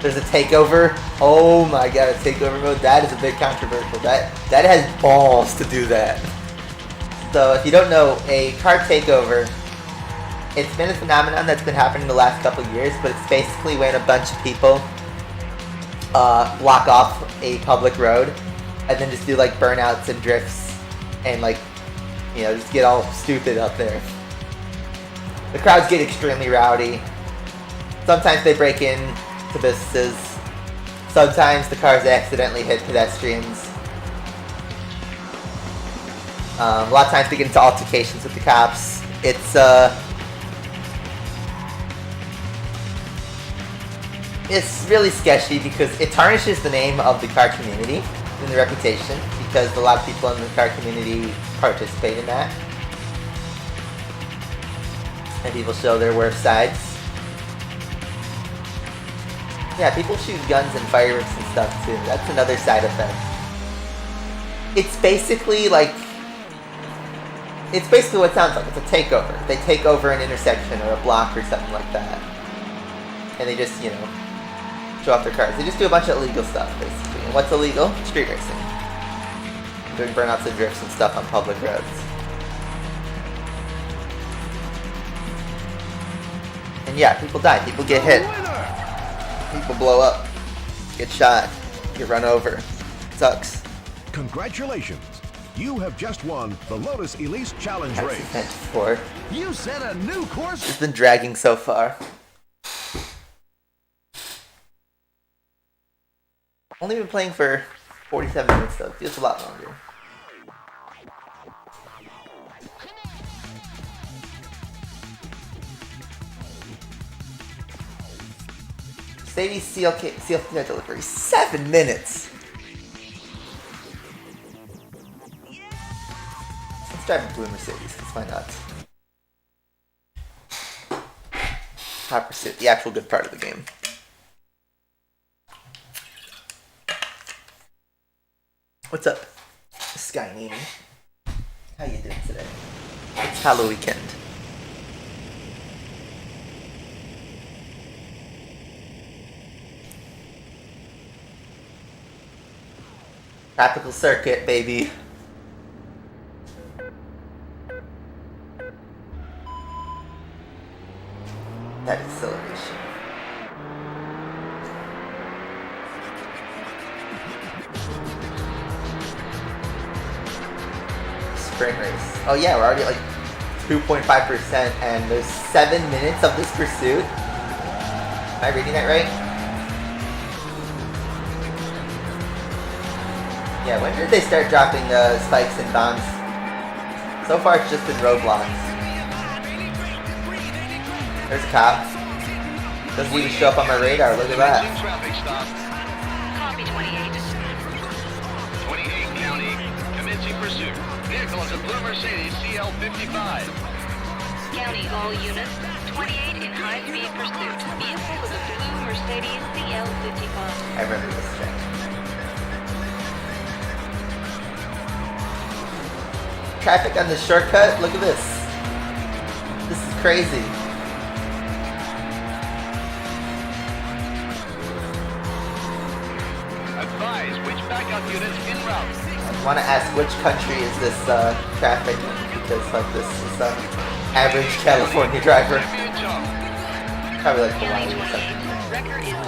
There's a takeover. Oh my god, a takeover mode. That is a bit controversial. That has balls to do that. So if you don't know, a car takeover, it's been a phenomenon that's been happening the last couple of years, but it's basically when a bunch of people block off a public road and then just do like burnouts and drifts and like, you know, just get all stupid up there. The crowds get extremely rowdy. Sometimes they break in to businesses. Sometimes the cars accidentally hit pedestrians. A lot of times they get into altercations with the cops. It's really sketchy because it tarnishes the name of the car community and the reputation, because a lot of people in the car community participate in that. And people show their worst sides. Yeah, people shoot guns and fireworks and stuff too. That's another side effect. It's basically like... It's basically what it sounds like. It's a takeover. They take over an intersection or a block or something like that. And they just, you know, show off their cars. They just do a bunch of illegal stuff, basically. And what's illegal? Street racing. Doing burnouts and drifts and stuff on public roads. And yeah, people die. People get hit. People blow up. Get shot. Get run over. It sucks.
Congratulations. You have just won the Lotus Elise Challenge
That's
race.
event 4.
You set a new course.
It's been dragging so far. Only been playing for 47 minutes though. Feels a lot longer. Mercedes CLK delivery. 7 minutes! Let's drive a blue Mercedes, because why not? Hot Pursuit, the actual good part of the game. What's up, Sky Nini? How you doing today? It's Halloween weekend. Tropical circuit, baby. That acceleration. Sprint race. Oh yeah, we're already at like 2.5% and there's 7 minutes of this pursuit. Am I reading that right? Yeah, when did they start dropping spikes and bombs? So far it's just been roadblocks. There's a cop. Doesn't even show up on my radar, look at that.
Traffic stop.
Copy 28.
28 County. Commencing pursuit. Vehicle is a blue Mercedes CL55.
County, all units. 28 in high-speed pursuit. Vehicle is a blue Mercedes CL55.
I remember this track. Traffic on the shortcut, look at this. This is crazy.
Advise which backup units en route.
I want to ask which country is this traffic in, because like this is average California driver. Probably like
County
Hawaii or
28.
something.
Record is on.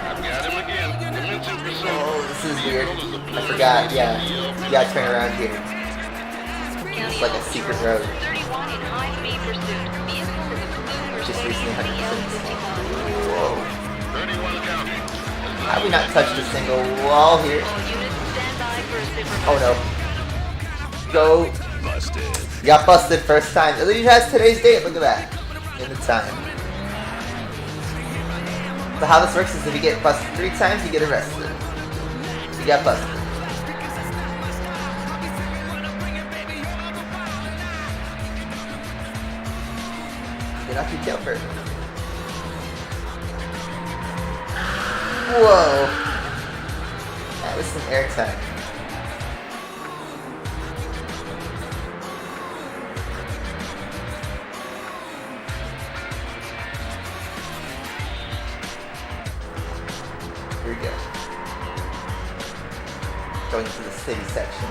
I've got him again. Commencing pursuit.
Oh, this is weird. I forgot, yeah. You gotta turn around here.
County,
It's like a secret road.
31 in high-speed pursuit. Vehicle is a blue
Just
Mercedes
recently had it.
CL55.
Whoa.
31 County.
How have we not touched a single wall here?
All units stand by for a super.
Oh no. Go.
Busted.
You got busted first time. At least has today's date, look at that. In the time. So how this works is if you get busted 3 times, you get arrested. You got busted. Get off your tail first. Whoa. That was some airtime. Here we go. Going to the city section.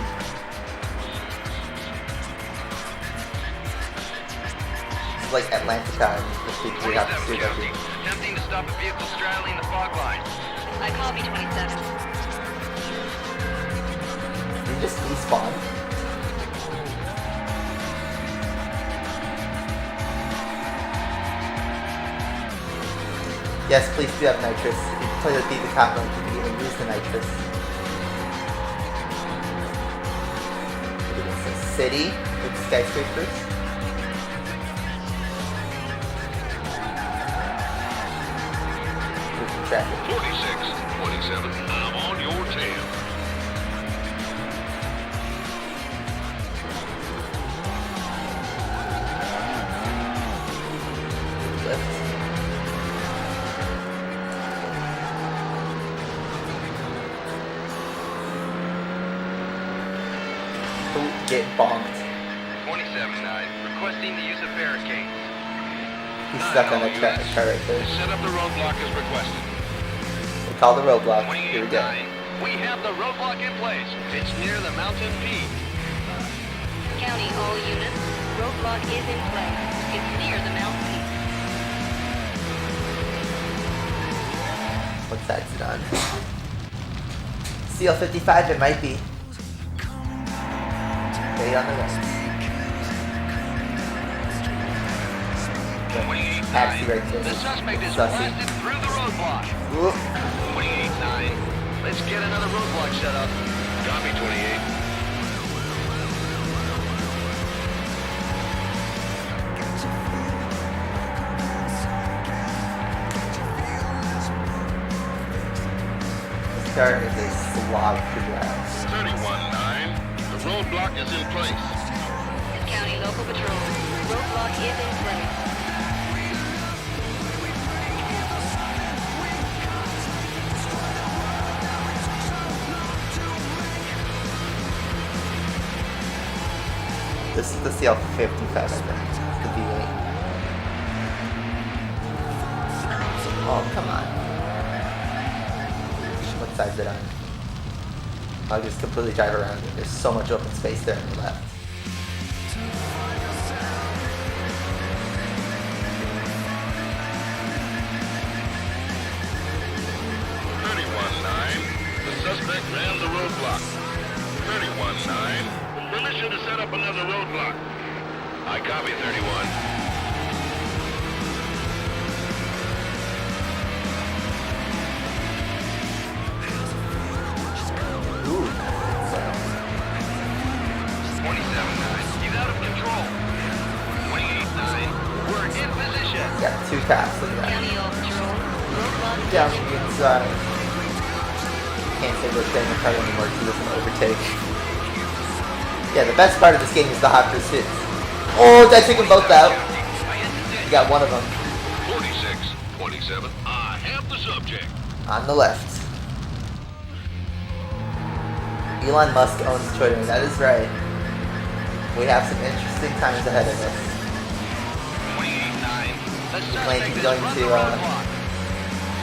This is like Atlantica and the people we have to shoot every.
Attempting to stop a vehicle straddling the fog line.
I copy 27.
Did you just despawn? Yes, please do have nitrous. If you play the beat the cop mode, you can even use the nitrous. It's a city with skyscrapers. With traffic.
46, 27, I'm on your tail.
Lift. get bonked.
27-9, requesting the use of barricades.
He's stuck on that car right there.
Set up the roadblock as requested.
We call the roadblock. Here we go.
28-9, we have the roadblock in place. It's near the mountain peak.
County, all units. Roadblock is in place. It's near the mountain peak.
What side's it on? CL55, it might be. Stay on the left. Taxi right there.
The suspect is
Sussy.
blasted through the roadblock.
Whoop.
28-9, let's get another roadblock set up. Copy, 28.
This car is a slog to drive.
31-9, the roadblock is in place.
County local patrol. Roadblock is in place.
This is the CL55, I think. The V8. Oh, come on. What side's it on? I'll just completely drive around it. There's so much open space there on the left.
The suspect ran the roadblock. 31-9. Permission to set up another roadblock. I copy, 31.
Ooh.
27-9. He's out of control. 28-9. We're in position.
Got two cops, look at that.
County all patrol. Roadblock
Down
is in
the
place.
inside. Can't say we're staying in the car anymore because he doesn't overtake. Yeah, the best part of this game is the hot pursuit. Oh, I took them both out. You got one of them
46-27. I have the subject.
on the left. Elon Musk owns Twitter, that is right. We have some interesting times ahead of us.
28-9. The
Claims
suspect
he's
is
going
run
to
the roadblock.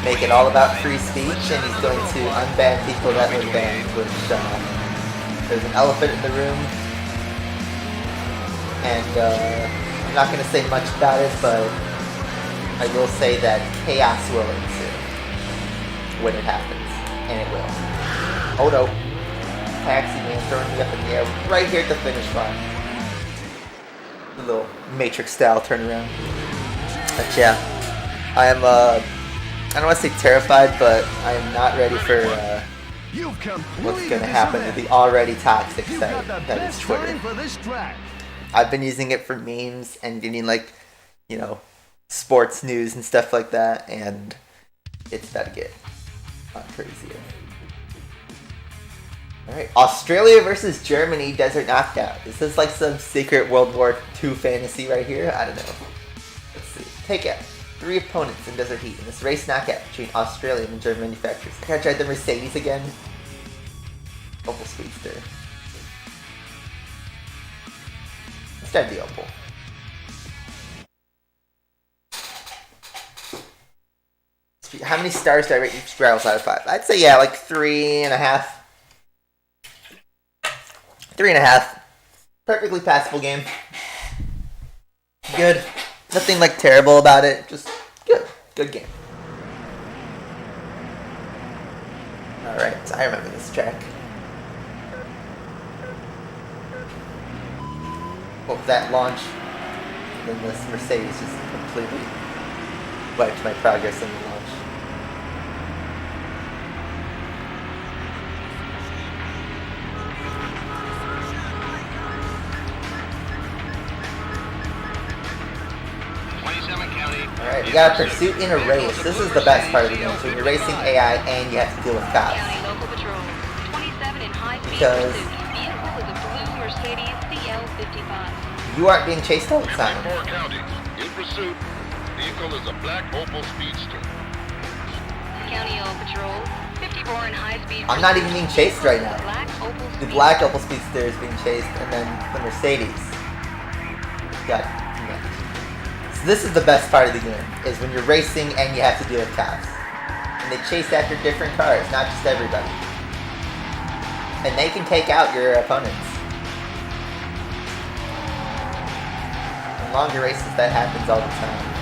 make it all about free speech, and he's going to unban people that were banned, which there's an elephant in the room. And I'm not going to say much about it, but I will say that chaos will ensue when it happens, and it will. Oh no. Taxi man throwing me up in the air right here at the finish line. A little Matrix style turnaround. But yeah, I am, I don't want to say terrified, but I am not ready for
You've
what's going to happen to the already toxic
You've
site
got the
that is
best
Twitter.
time for this track.
I've been using it for memes and getting like, you know, sports news and stuff like that, and it's about to get a lot crazier. Alright, Australia versus Germany Desert Knockout. Is this like some secret World War II fantasy right here? I don't know. Let's see. Take out 3 opponents in Desert Heat in this race knockout between Australian and German manufacturers. I gotta try the Mercedes again. Opel Speedster. Let's try the Opel. How many stars do I rate each barrels out of 5? I'd say, yeah, like 3.5. 3.5. Perfectly passable game. Good. Nothing like terrible about it. Just good. Good game. Alright, I remember this track. Well, that launch, then this Mercedes just completely wiped my progress in the launch. Alright, we got a pursuit in a race. This is the best part of the game. So you're racing AI and you have to deal with cops.
County local patrol. 27 in high-speed
Because
pursuit. Vehicle is a blue Mercedes CL55.
you aren't being chased all the time.
4 counties. In pursuit. Vehicle is a black Opel Speedster.
County all patrol. 50% 34 in high-speed
I'm not even being chased right now.
Black Opel
The
Speedster.
black Opel Speedster is being chased, and then the Mercedes. God damn it. So this is the best part of the game, is when you're racing and you have to deal with cops. And they chase after different cars, not just everybody. And they can take out your opponents. In longer races, that happens all the time.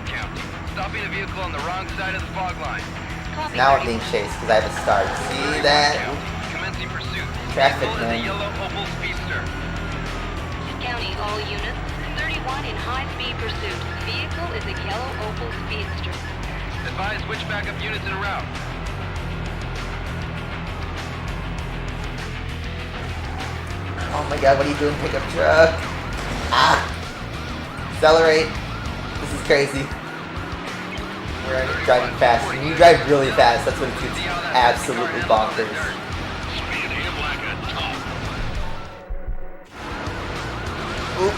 County. Stopping a vehicle on the wrong side of the fog line.
Copy,
Now I'm
30.
being chased because I have a start. See that?
Commencing pursuit.
Traffic,
Vehicle is a
man.
yellow Opel Speedster.
County, all units. 31 in high-speed pursuit. Vehicle is a yellow Opel Speedster.
Advise which backup units en route.
Oh my god, what are you doing, pickup truck? Ah! Accelerate. This is crazy. We're driving fast. When you drive really fast, that's when it gets absolutely bonkers.
Speed him like a top.
Oop.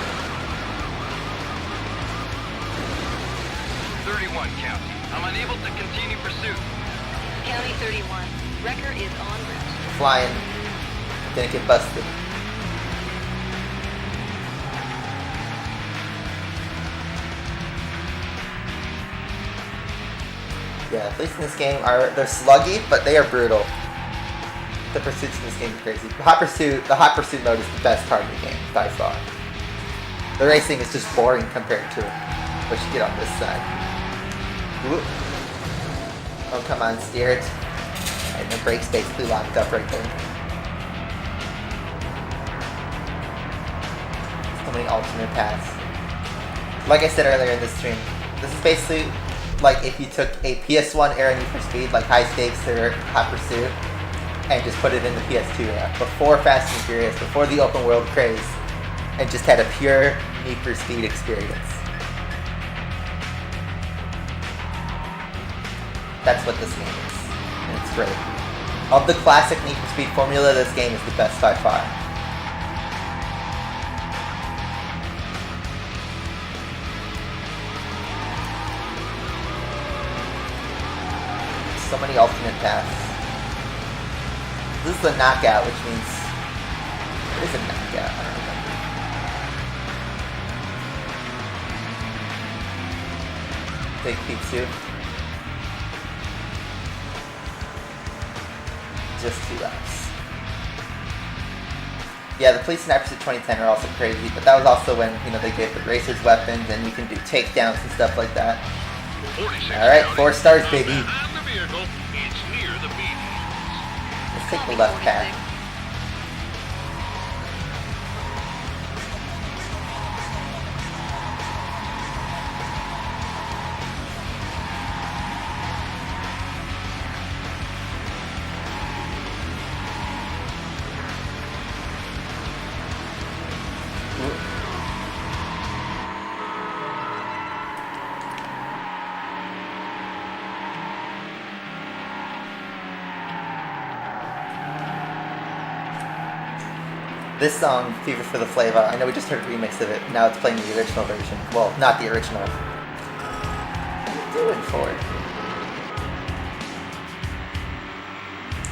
31 County. I'm unable to continue pursuit.
County 31. Wrecker is en route.
Flying. Didn't get busted. Yeah, police in this game they're sluggy, but they are brutal. The pursuits in this game are crazy. The hot pursuit mode is the best part of the game by far. The racing is just boring compared to what you get on this side. Whoop. Oh, come on, steer it. And the brake's basically locked up right there. So many alternate paths. Like I said earlier in this stream, this is basically like if you took a PS1 era Need for Speed, like High Stakes or Hot Pursuit, and just put it in the PS2 era, before Fast and Furious, before the open world craze, and just had a pure Need for Speed experience. That's what this game is, and it's great. Of the classic Need for Speed formula, this game is the best by far. So many alternate paths. This is a knockout, which means it is a knockout. I don't remember. Take P2. Just 2 laps. Yeah, the police in Pursuit 2010 are also crazy, but that was also when they gave the racers weapons and you can do takedowns and stuff like that. All right, 4 stars, baby.
And the vehicle, it's near the beach.
Let's take the left path. This song, Fever for the Flavor, I know we just heard a remix of it. Now it's playing the original version. Well, not the original. What are you doing, Ford?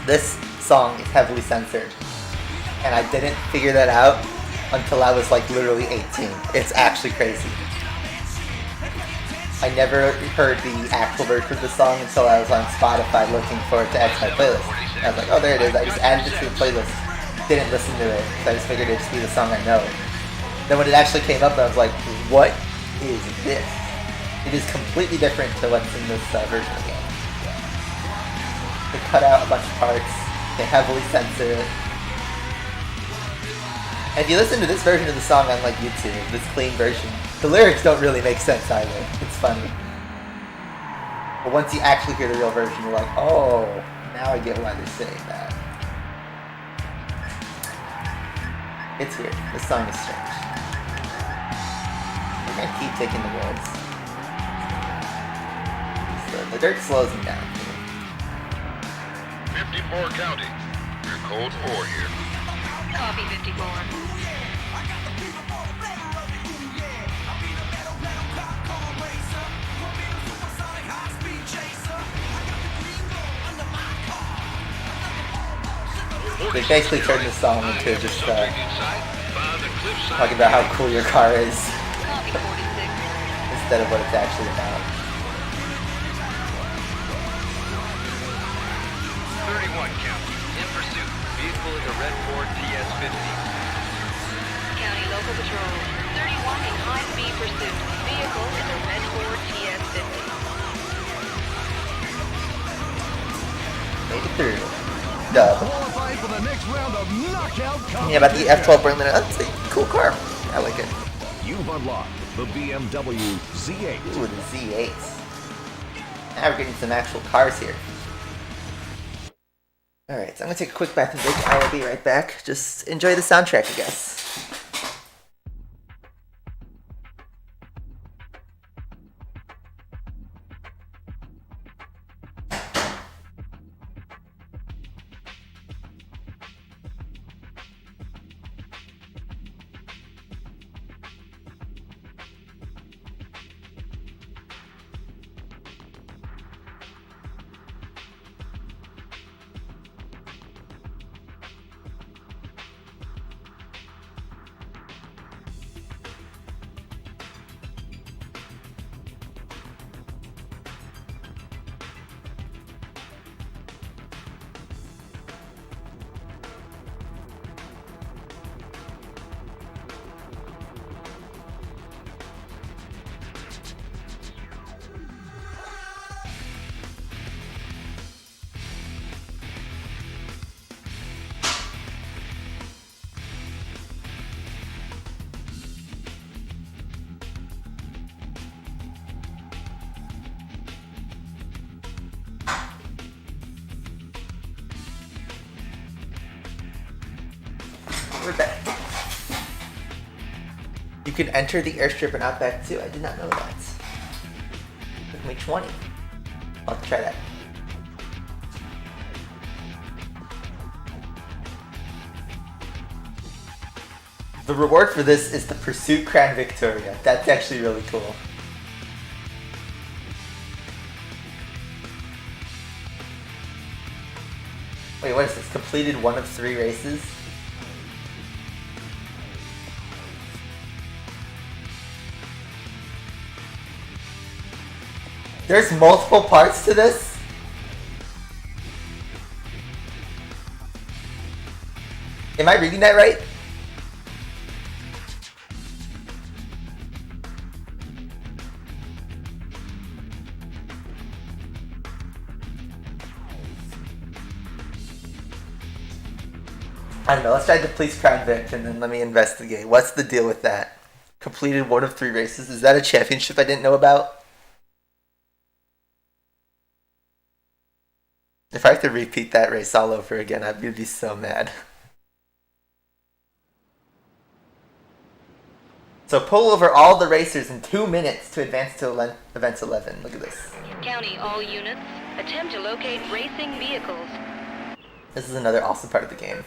This song is heavily censored. And I didn't figure that out until I was like literally 18. It's actually crazy. I never heard the actual version of the song until I was on Spotify looking for it to add to my playlist. I was like, oh, there it is. I just added it to the playlist. Didn't listen to it, so I just figured it'd just be the song I know. Then when it actually came up, I was like, what is this? It is completely different to what's in this version of the game. They cut out a bunch of parts, they heavily censor it. And if you listen to this version of the song on like YouTube, this clean version, the lyrics don't really make sense either. It's funny. But once you actually hear the real version, you're like, oh, now I get why they're saying that. It's weird. This song is strange. We're gonna keep taking the roads. So the dirt slows me down.
54 County. We're code 4 here.
Copy 54.
They basically turned the song into just talking about how cool your car is
Copy 46.
instead of what it's actually about.
31 count. In pursuit. Vehicle is a red Ford TS50.
County Local Patrol. 31 in high-speed pursuit. Vehicle is a red Ford TS50.
Made it through. Dub.
Qualifying for the next round of knockout competition.
Yeah, about the F12 Brenton. That's a cool car. I like it.
You've unlocked the BMW Z8.
Ooh, the Z8s. Now we're getting some actual cars here. Alright, so I'm gonna take a quick bathroom break. I will be right back. Just enjoy the soundtrack, I guess. We're back. You can enter the airstrip and Outback too. I did not know that. Took me 20. I'll have to try that. The reward for this is the Pursuit Crown Victoria. That's actually really cool. Wait, what is this? Completed 1 of 3 races? There's multiple parts to this? Am I reading that right? I don't know, let's try the police crown Vic and then let me investigate. What's the deal with that? Completed 1 of 3 races? Is that a championship I didn't know about? If I have to repeat that race all over again, I'd be so mad. So pull over all the racers in 2 minutes to advance to events 11. Look at this.
County, all units, attempt to locate racing vehicles.
This is another awesome part of the game.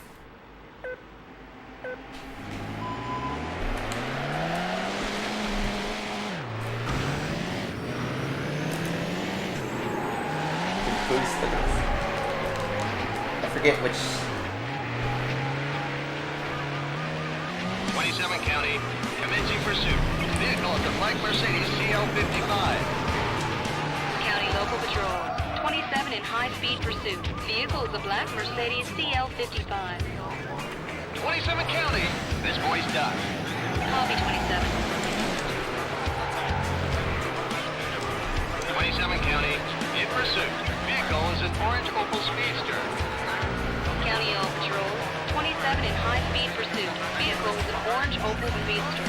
Boost, look at this. I forget which.
27 County, commencing pursuit. Vehicle is a black Mercedes CL55.
County Local Patrol. 27 in high-speed pursuit. Vehicle is a black Mercedes CL55.
27 County, this boy's done.
Copy 27.
27 County, in pursuit. Vehicle is an orange Opel Speedster.
County All Patrol. 27 in high-speed pursuit. Vehicle is an orange Opel Speedster.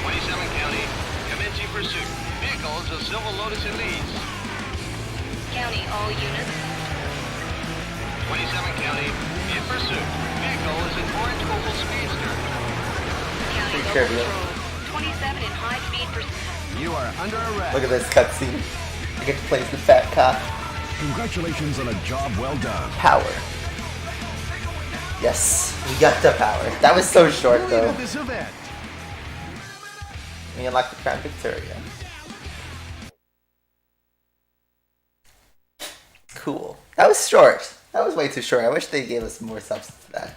27 County, commencing pursuit. Vehicle is a silver Lotus Elise.
County, all units.
27 County, in pursuit. Vehicle is an orange Opel Speedster.
County
Pretty
Local
trivial.
Patrol. 27 in high-speed pursuit.
You are under arrest.
Look at this cutscene. I get to play as the fat cop.
Congratulations on a job well done.
Power. Yes, we got the power. That was so short
Leader
though.
of this event.
We unlocked the Crown Victoria. Cool. That was short. That was way too short. I wish they gave us more substance to that.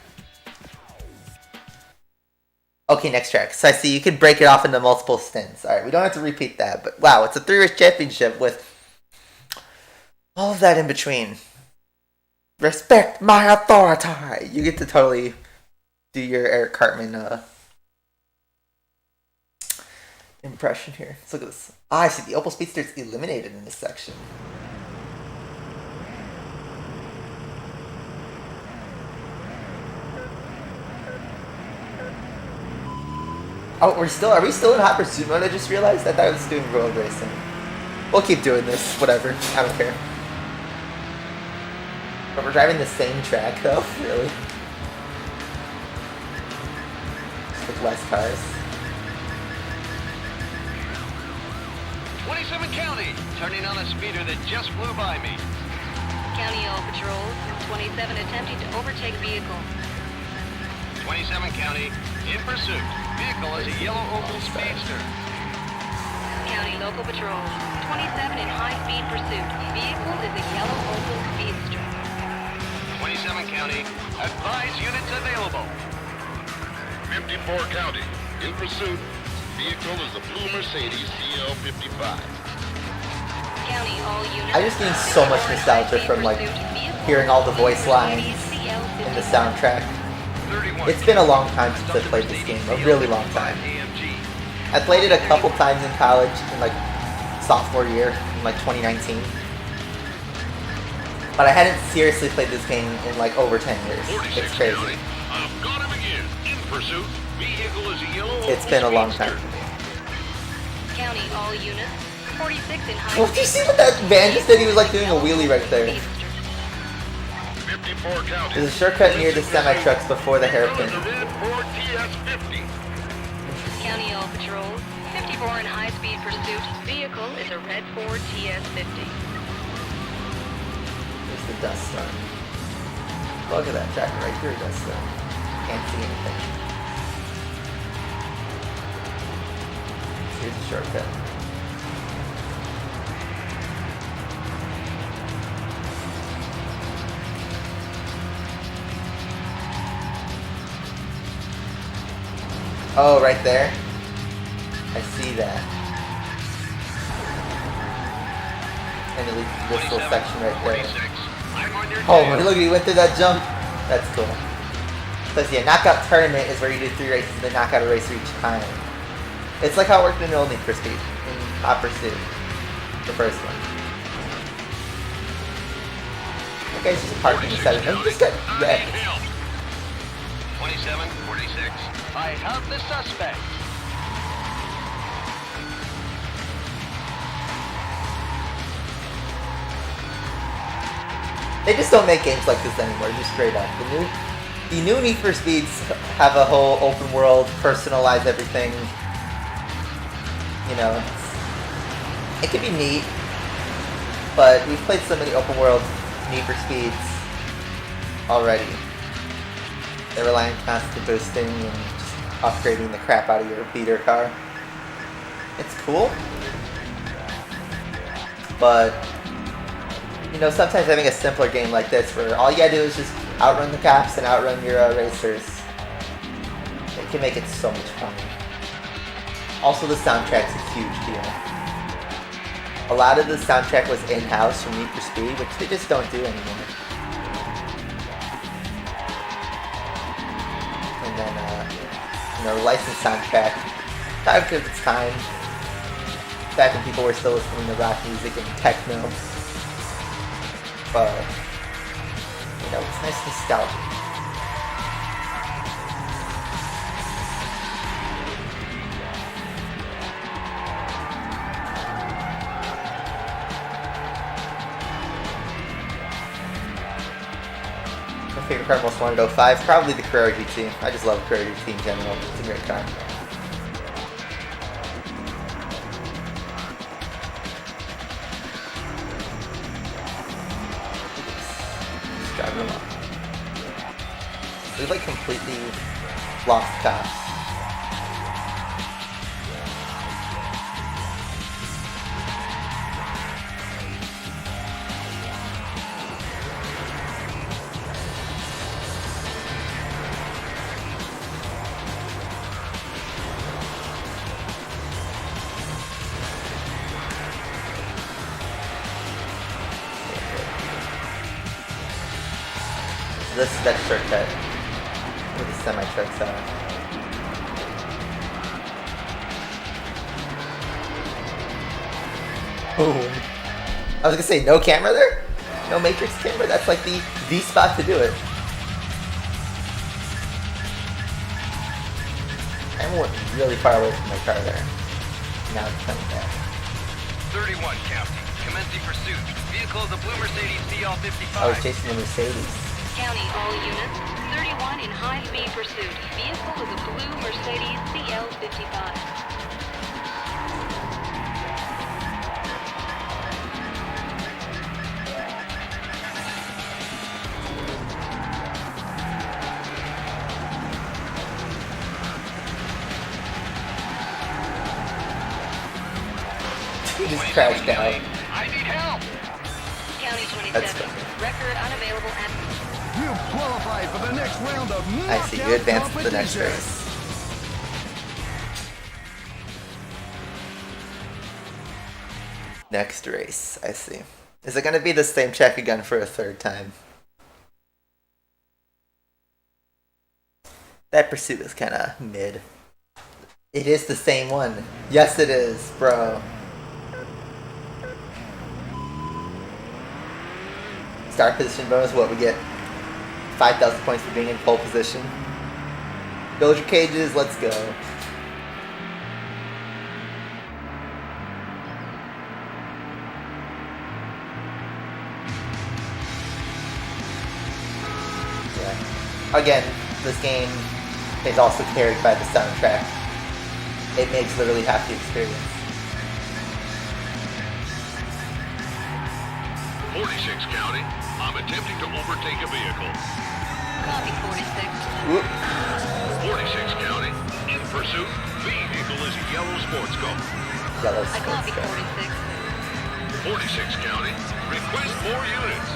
Okay, next track. So I see you can break it off into multiple stints. Alright, we don't have to repeat that, but wow, it's a 3-race championship with all of that in between. Respect my authority! You get to totally do your Eric Cartman impression here. Let's look at this. Ah, I see the Opel Speedster is eliminated in this section. Oh, are we still in hot pursuit mode? I just realized. I thought I was doing road racing. We'll keep doing this, whatever. I don't care. But we're driving the same track though, really. Just with less cars.
27 County, turning on a speeder that just flew by me.
County all patrols. 27 attempting to overtake vehicle.
27 County, in pursuit. Vehicle is a yellow Opel Speedster.
County local patrols. 27 in high-speed pursuit. Vehicle is a yellow Opel Speedster.
27 County, advise units available.
54 County, in pursuit. Vehicle is a blue Mercedes CL55.
County all units.
I just gained so much nostalgia from like hearing all the voice lines in the soundtrack. It's been a long time since I played this game, a really long time. I played it a couple times in college in like sophomore year, in like 2019. But I hadn't seriously played this game in like over 10 years. It's crazy.
I've got him again. In pursuit. Vehicle is a yellow
It's been a long time for me.
County all units. 46 in high.
Well, did you see what that van just did? He was like doing a wheelie right there.
54 County.
There's a shortcut near the semi-trucks before the hairpin.
The red Ford TS50.
County all patrols. 54 in high-speed pursuit. Vehicle is a red Ford TS50.
There's the dust storm. Look at that tracker right here, dust storm. Can't see anything. Here's the shortcut. Oh, right there. I see that. And it leads to this little section right there.
I'm on your
Oh,
tail.
look, he went through that jump. That's cool. Says, yeah, knockout tournament is where you do 3 races and then knock out a racer each time. It's like how it worked in Old Need for Speed, in Hot Pursuit, the first one. That guy's just parking beside him. He just got wrecked.
27, 46. I have the suspect.
They just don't make games like this anymore, just straight up. The new Need for Speeds have a whole open world, personalize everything. You know, it could be neat, but we've played so many open world Need for Speeds already. They rely on constant boosting and just upgrading the crap out of your beater car. It's cool, but you know, sometimes having a simpler game like this where all you gotta do is just outrun the cops and outrun your racers, it can make it so much fun. Also, the soundtrack's a huge deal. A lot of the soundtrack was in-house from Need for Speed, which they just don't do anymore. And then, you know, the licensed soundtrack, kind of of its time, back when people were still listening to rock music and techno. But, you know, it's nice nostalgia. My favorite car most wanted 05, probably the Carrera GT. I just love Carrera GT in general. It's a great car. We've like completely lost cops. This is that shortcut where the semi-trucks are. Oh. I was gonna say, no camera there? No matrix camera? That's like the spot to do it. I went really far away from my car there. Now it's coming back.
31 County. Commencing pursuit. Vehicle is a blue Mercedes CL55.
I was chasing the Mercedes.
County, all units. 31 in high-speed pursuit. Vehicle is a blue Mercedes CL55.
He just crashed out.
I need help!
County
That's
27.
funny.
Record unavailable at...
You've qualified for the next round of
I see, you advanced to the next race. Next race, I see. Is it gonna be the same check again for a third time? That pursuit is kinda mid. It is the same one. Yes it is, bro. Start position bonus, what we get? 5,000 points for being in pole position. Build your cages, let's go. Yeah. Again, this game is also carried by the soundtrack. It makes literally half the experience.
46 County. I'm attempting to overtake a vehicle.
Copy 46.
Whoop.
46 County. In pursuit. Vehicle is a yellow sports car.
Yellow
I
sports
copy
car.
46.
46 County. Request more units.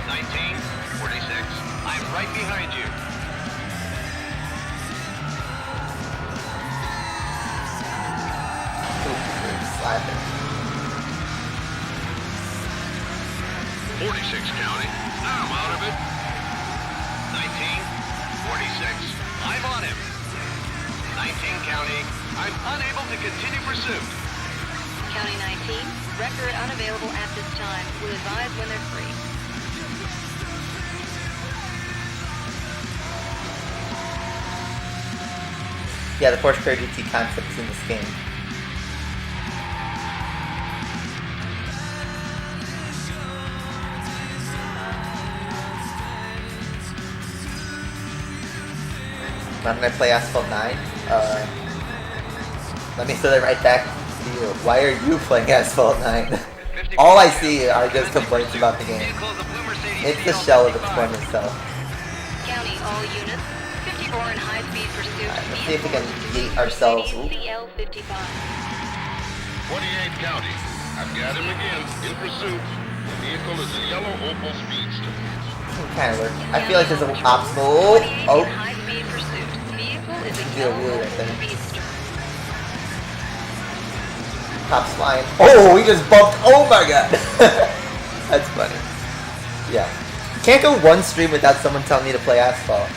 19, 46. I'm right behind you.
Ooh, slapping.
46 County. I'm out of it.
19, 46. I'm on him. 19 County. I'm unable to continue pursuit.
County 19. Record unavailable at this time. Will advise when they're free.
Yeah, the Porsche Carrera GT concept is in this game. When I play Asphalt 9, let me throw that right back to you. Why are you playing Asphalt 9? All I see are just complaints about the game.
Vehicle is a blue Mercedes
It's the shell of its
CL55.
form itself.
County, all units. 54 in high-speed pursuit.
Alright, let's see if we can
Vehicle is a
yeet
blue
ourselves.
Mercedes
Ooh.
CL55.
28 County. I've got him again. In pursuit. Vehicle is a yellow Opel Speedster.
Kind of work. I feel like there's an obstacle.
28
Oh,
in high-speed pursuit. Vehicle is a
Do a
yellow
wheel right there.
Speedster.
Cops flying. Oh, we just bumped. Oh my god. That's funny. Yeah. You can't go one stream without someone telling me to play Asphalt.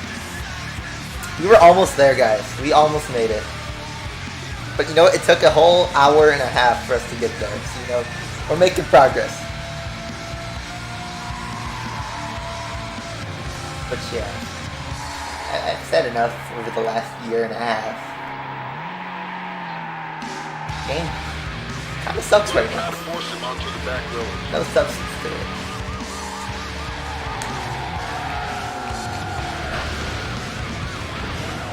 We were almost there, guys. We almost made it. But you know what? It took a whole hour and a half for us to get there. So, you know, we're making progress. But yeah. I've said enough over the last year and a half. Game kind of sucks right now.
Trying to force him onto the back road.
No substance to it.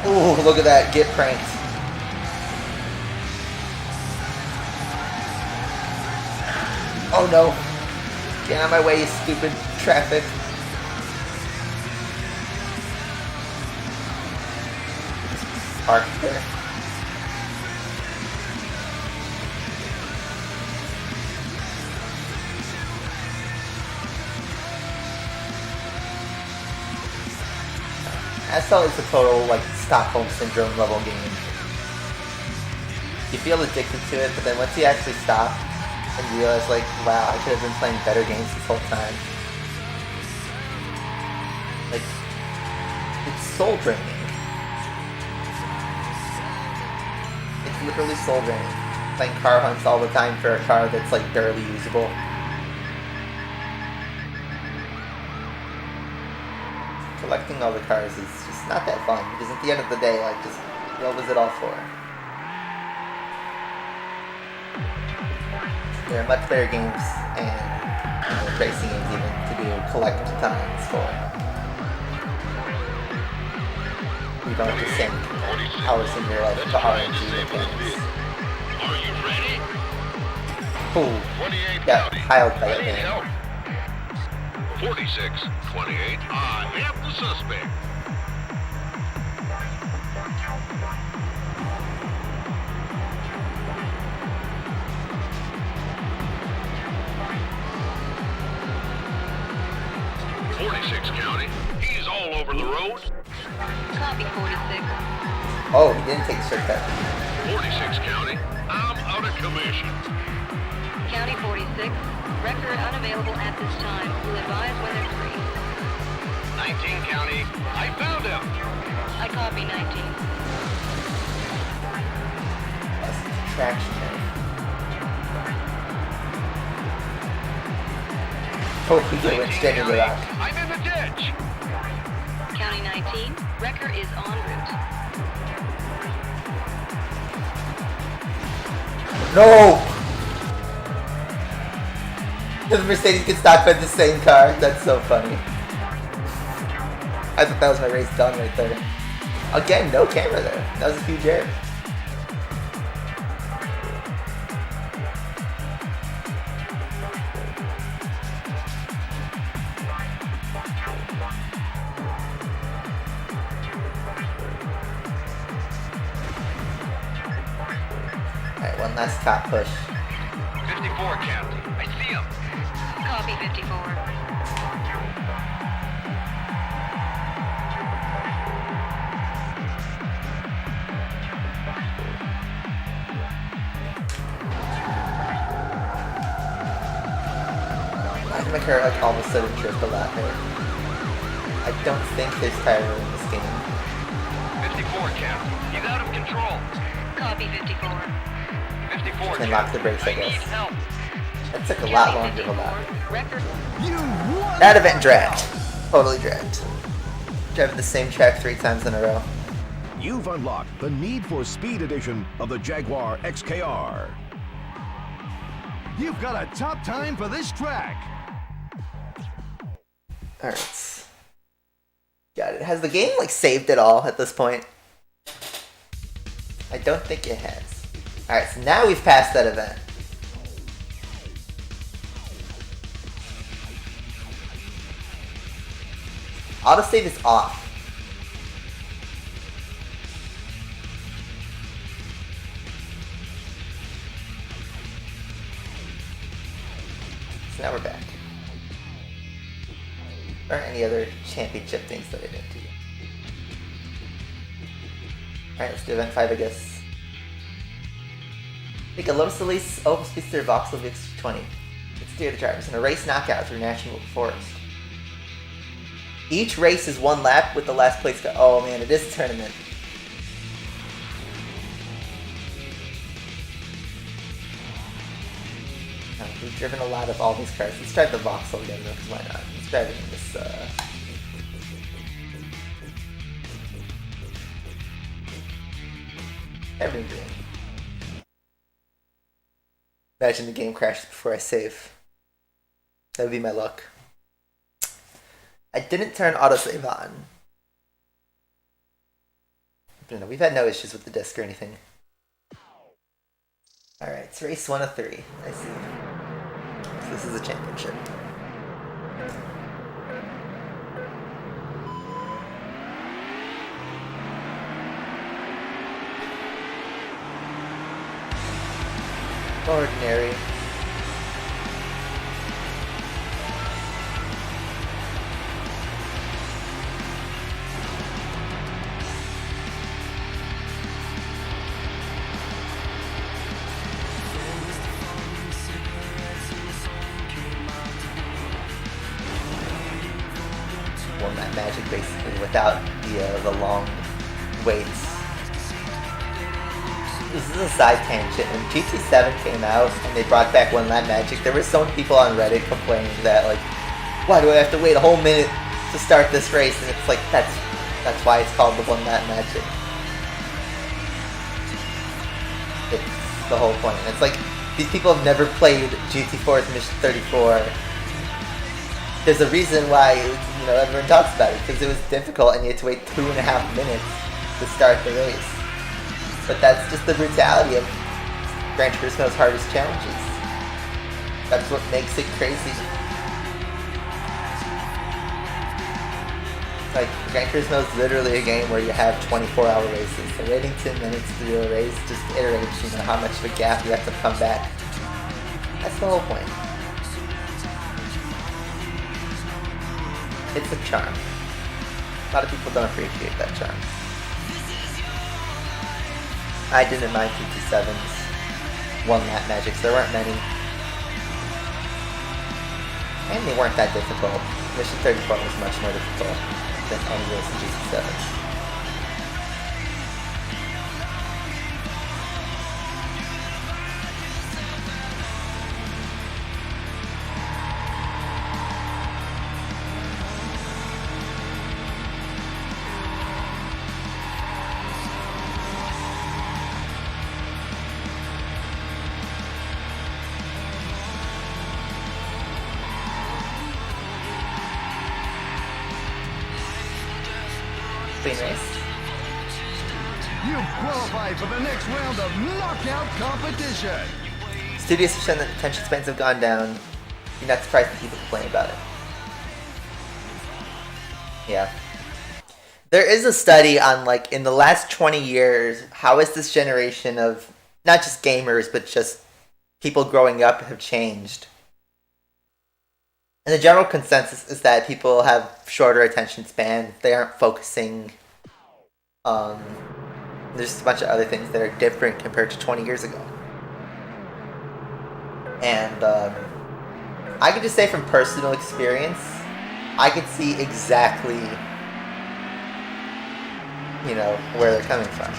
Ooh, look at that. Get pranked. Oh no. Get out of my way, you stupid traffic. there. Asphalt is a total, like, Stockholm Syndrome level game. You feel addicted to it, but then once you actually stop and realize, like, wow, I could have been playing better games this whole time. Like, it's soul draining. It's literally soul draining. Playing car hunts all the time for a car that's, like, barely usable. Collecting all the cars is just not that fun, because at the end of the day, like, just, what was it all for? There are much better games, and racing games even, to do collect-a-thons for. You don't have to sink hours in your life to RNG mechanics.
Are you ready?
Cool.
28
Got
County.
piled by
I
that
need
game.
help. 46, 28. I have the suspect. County. He's all over the road.
Copy 46.
Oh, he didn't take the shortcut.
46 County. I'm out of commission.
County 46. Record unavailable at this time. Will advise when they're free.
19 County.
I found him.
I copy 19.
That's traction there. Oh, he did went straight into that.
I'm in the ditch.
County 19. Wrecker is en route.
No! The Mercedes gets stopped by the same car. That's so funny. I thought that was my race done right there. Again, no camera there. That was a huge error. Alright, one last top push.
54 County. I see him.
Copy 54.
Why did my car like all of a sudden drift a lot there? I don't think there's tire room in this game.
54 County. He's out of control.
Copy 54.
54
And lock the brakes, I
I need
guess.
help.
That took a lot
County
longer to
54.
lock.
Record.
You won!
That event dragged. Totally dragged. Driving the same track 3 times in a row.
You've unlocked the Need for Speed edition of the Jaguar XKR.
You've got a top time for this track.
Alright. Got it. Has the game like saved it all at this point? I don't think it has. Alright, so now we've passed that event. Autosave is off. So now we're back. Or any other championship things that I didn't do. Alright, let's do event 5, I guess. Take a Lotus Elise Open Speedster Vauxhall VX20. It's steer the drivers in a race knockout through National Forest. Each race is one lap with the last place go. Oh man, it is a tournament. We've driven a lot of all these cars. Let's drive the Vauxhall again though, because why not? Let's drive it in this, everything green. Imagine the game crashes before I save. That would be my luck. I didn't turn autosave on. You know, we've had no issues with the disc or anything. Alright, it's race 1 of 3. I see. So this is a championship. ordinary. Won that magic basically without the long waits. This is a side tangent. When GT7 came out and they brought back One Lap Magic, there were so many people on Reddit complaining that, like, why do I have to wait a whole minute to start this race? And it's like, that's why it's called the One Lap Magic. It's the whole point. And it's like, these people have never played GT4's Mission 34. There's a reason why, you know, everyone talks about it, because it was difficult and you had to wait 2.5 minutes to start the race. But that's just the brutality of Gran Turismo's hardest challenges. That's what makes it crazy. Like, Gran Turismo is literally a game where you have 24-hour races. So waiting 10 minutes to do a race just iterates, you know, how much of a gap you have to come back. That's the whole point. It's a charm. A lot of people don't appreciate that charm. I didn't mind GT7's One Lap Magics. There weren't many. And they weren't that difficult. Mission 34 was much more difficult than any race in GT7. Race.
You qualify for the next round of knockout competition.
Studios have shown that attention spans have gone down. You're not surprised that people complain about it. Yeah. There is a study on, like, in the last 20 years, how has this generation of, not just gamers, but just people growing up have changed. And the general consensus is that people have shorter attention span. They aren't focusing. There's just a bunch of other things that are different compared to 20 years ago. And I could just say from personal experience, I could see exactly, you know, where they're coming from.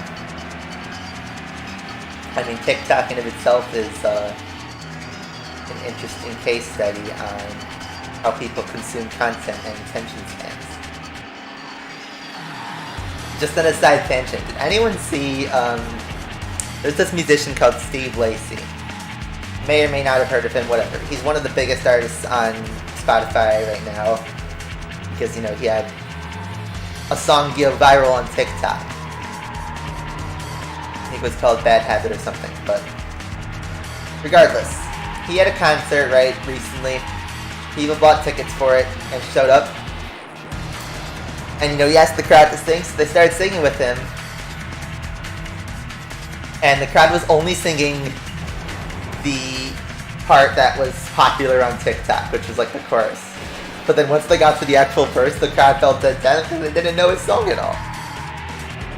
I mean, TikTok in of itself is an interesting case study on how people consume content and attention spans. Just on a side tangent, did anyone see, there's this musician called Steve Lacy. May or may not have heard of him, whatever. He's one of the biggest artists on Spotify right now, because, you know, he had a song go viral on TikTok. I think it was called Bad Habit or something, but regardless, he had a concert, right, recently. People bought tickets for it and showed up. And, you know, he asked the crowd to sing, so they started singing with him. And the crowd was only singing the part that was popular on TikTok, which was like the chorus. But then once they got to the actual verse, the crowd felt dead down because they didn't know his song at all.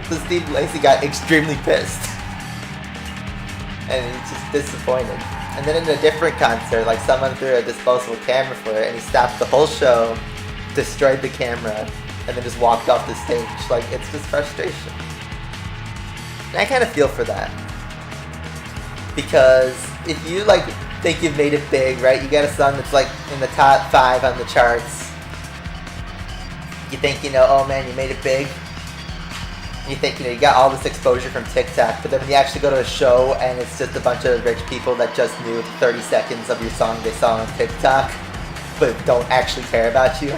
So Steve Lacy got extremely pissed. And he's just disappointed. And then in a different concert, like, someone threw a disposable camera for it, and he stopped the whole show, destroyed the camera, and then just walked off the stage. Like, it's just frustration. And I kind of feel for that. Because if you, like, think you've made it big, right? You got a song that's, like, in the top 5 on the charts. You think, you know, oh man, you made it big. You think, you know, you got all this exposure from TikTok, but then when you actually go to a show and it's just a bunch of rich people that just knew 30 seconds of your song they saw on TikTok, but don't actually care about you.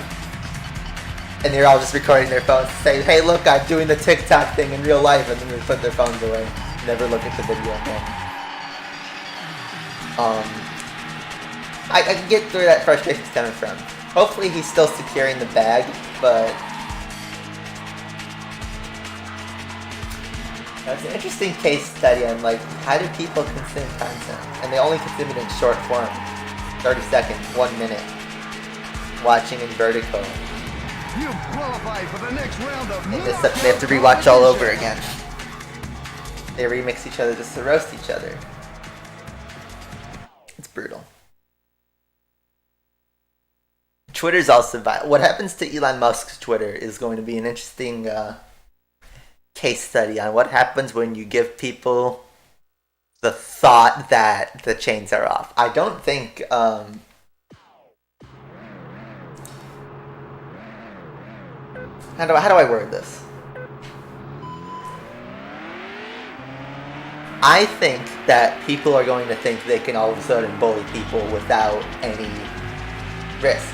And they're all just recording their phones to say, hey look, I'm doing the TikTok thing in real life, and then they put their phones away. Never look at the video again. I can get through that frustration coming from. Hopefully he's still securing the bag, but That's an interesting case study on like how do people consume content, and they only consume it in short form, 30 seconds, 1 minute, watching in vertical.
You qualify for the next round of
And this stuff they have to rewatch all over again. They remix each other just to roast each other. It's brutal. Twitter's also what happens to Elon Musk's Twitter is going to be an interesting case study on what happens when you give people the thought that the chains are off. I don't think how do I word this? I think that people are going to think they can all of a sudden bully people without any risk.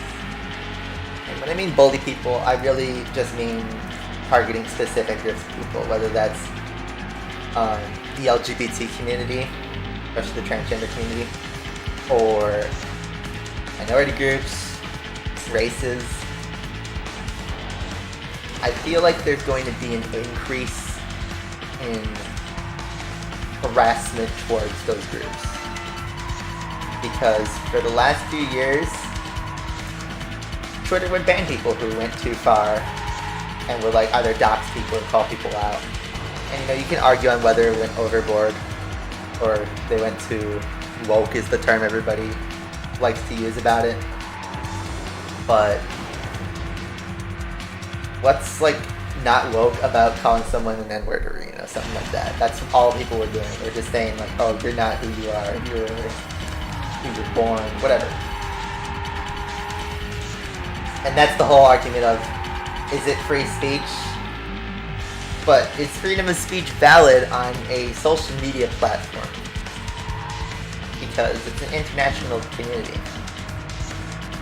And when I mean bully people, I really just mean targeting specific groups of people, whether that's the LGBT community, especially the transgender community, or minority groups, races. I feel like there's going to be an increase in harassment towards those groups. Because for the last few years, Twitter would ban people who went too far and would like either dox people or call people out. And you know, you can argue on whether it went overboard or they went too woke is the term everybody likes to use about it. But what's like not woke about calling someone an N-word or you know something like that? That's all people were doing. They're just saying like, oh, you're not who you are. You were born, whatever. And that's the whole argument of, is it free speech? But is freedom of speech valid on a social media platform? Because it's an international community.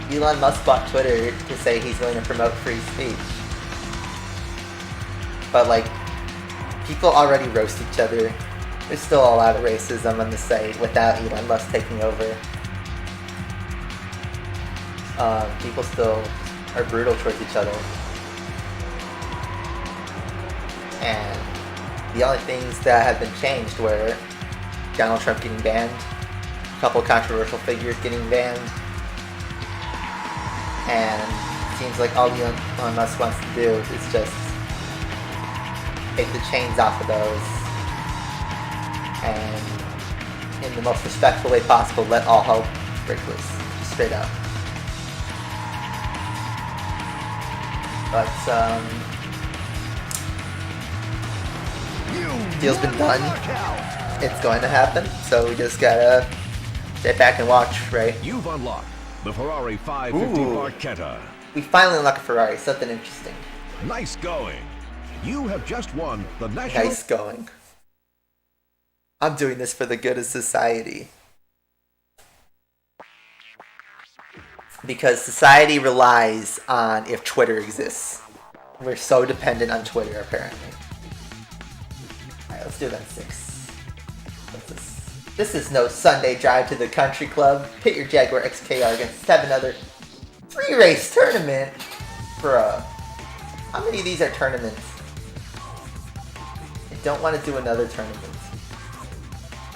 Elon Musk bought Twitter to say he's going to promote free speech. But like, people already roast each other. There's still a lot of racism on the site without Elon Musk taking over. People still are brutal towards each other. And the only things that have been changed were Donald Trump getting banned, a couple of controversial figures getting banned, and it seems like all Elon Musk wants to do is just take the chains off of those and in the most respectful way possible let all hell break loose, straight up. But deal's been done. It's going to happen, so we just gotta sit back and watch, right?
You've unlocked the Ferrari 550 Barchetta.
We finally unlocked a Ferrari, something interesting.
Nice going. You have just won the national...
Nice going. I'm doing this for the good of society. Because society relies on if Twitter exists. We're so dependent on Twitter, apparently. Alright, let's do that 6. This is no Sunday drive to the country club. Pit your Jaguar XKR against 7 other 3-race tournament. Bruh. How many of these are tournaments? I don't want to do another tournament.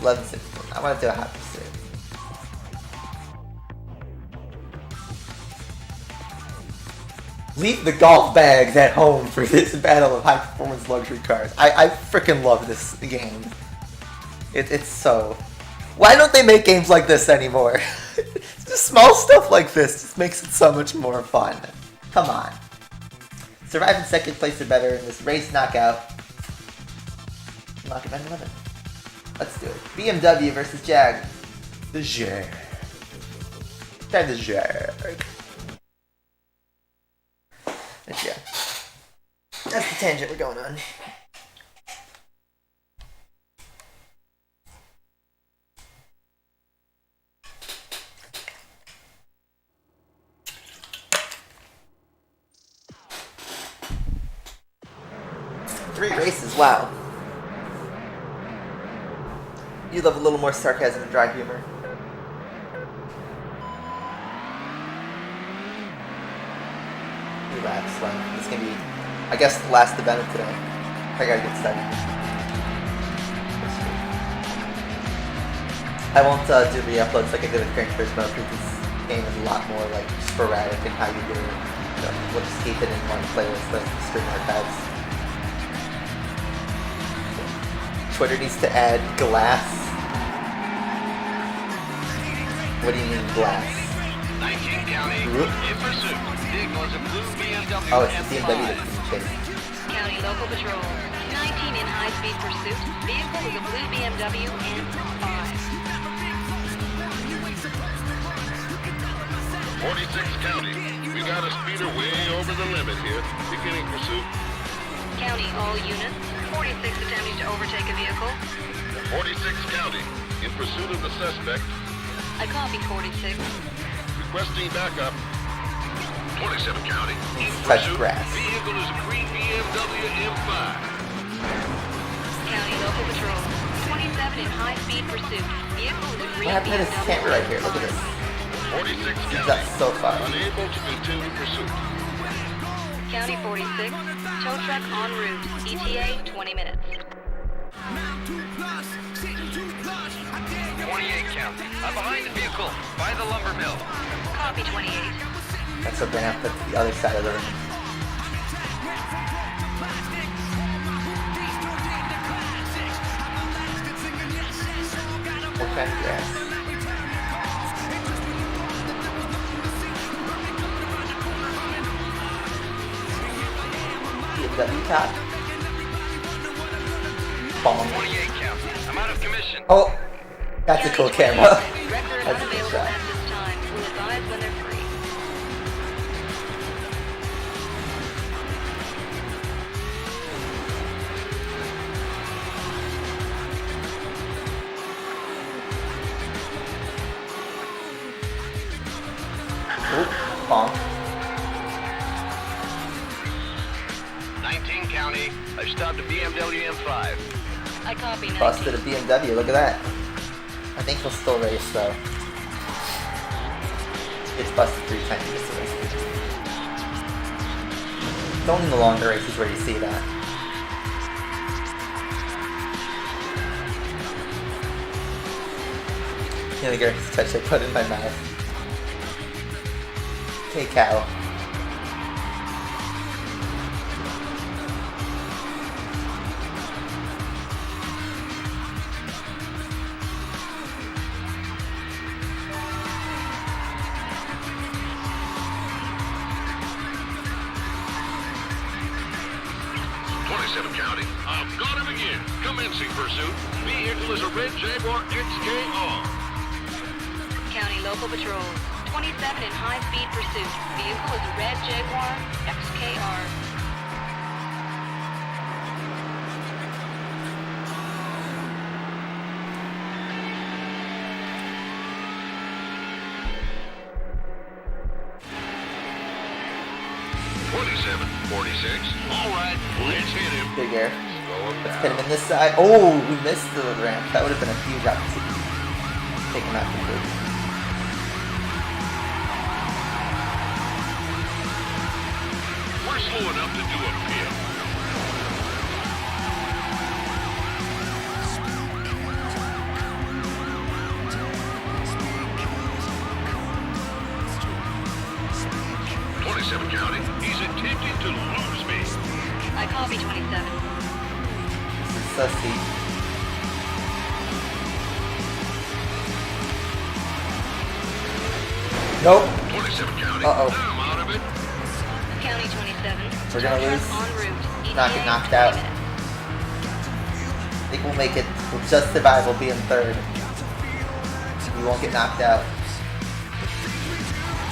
11, 16. I want to do a hot pursuit. Leave the golf bags at home for this battle of high-performance luxury cars. I freaking love this game. It's so... Why don't they make games like this anymore? Just small stuff like this just makes it so much more fun. Come on. Survive in second place or better in this race knockout. Knock it 9-11. Let's do it. BMW versus Jag. The Jag. Drive the Jag. Yeah. That's the tangent we're going on. Three races, wow. You love a little more sarcasm and dry humor. Laps. Well, this is gonna be, I guess, the last event of today. I gotta get started. I won't do re-uploads like I did with Grand Turismo because this game is a lot more like sporadic in how you do it. You know, we'll just keep it in one playlist like the stream archives. Twitter needs to add glass. What do you mean glass?
19 County, in pursuit. Vehicle is a blue BMW
Oh, it's the BMW
M5.
that's being chased.
County local patrol. 19 in high-speed pursuit. Vehicle is a blue BMW M5.
46 County. We got a speeder way over the limit here. Beginning pursuit.
County, all units. 46 attempting to overtake a vehicle.
46 County. In pursuit of the suspect.
I copy 46.
Requesting backup.
27 County, in
Touch
pursuit.
grass.
Vehicle is a green BMW M5.
County local patrol. 27 in high-speed pursuit. Vehicle is a green
What happened to this
BMW
camera right here? Look at this.
46
He's
County.
up so far.
Unable to continue pursuit.
County 46. Tow truck en route. ETA 20 minutes.
28 County, I'm behind the vehicle, by the lumber mill.
Copy 28.
That's a ramp that's the other side of the room. What kind of grass? BMW top? Bomb.
28 County, I'm out of commission.
Oh! That's a cool camera.
Record
That's a good
unavailable
shot.
at this time. We'll advise when they're free.
Oop, bomb.
19 County, I stopped a BMW M5.
I copy 19.
Busted a BMW, look at that. I think he'll still race though. It's busted 3 times this race. It's only in the longer races where you see that. You know the greatest touch I put in my mouth. Hey cow.
County. I've got him again. Commencing pursuit. Vehicle is a red Jaguar XKR.
County local patrol. 27 in high-speed pursuit. Vehicle is a red Jaguar XKR.
All right, let's hit him.
Big air.
Going
Let's hit him
down.
in this side. Oh, we missed the ramp. That would have been a huge opportunity. Take him out completely.
We're slow enough to do a pit. County. He's attempting to lose me.
I copy 27.
This is sussy. Nope.
27 County.
Uh-oh.
I'm out of it.
County 27.
We're gonna
Tow truck
lose.
En route.
Not get
ETA
knocked
20
out.
minutes.
I think we'll make it. We'll just survive. We'll be in third. We won't get knocked out.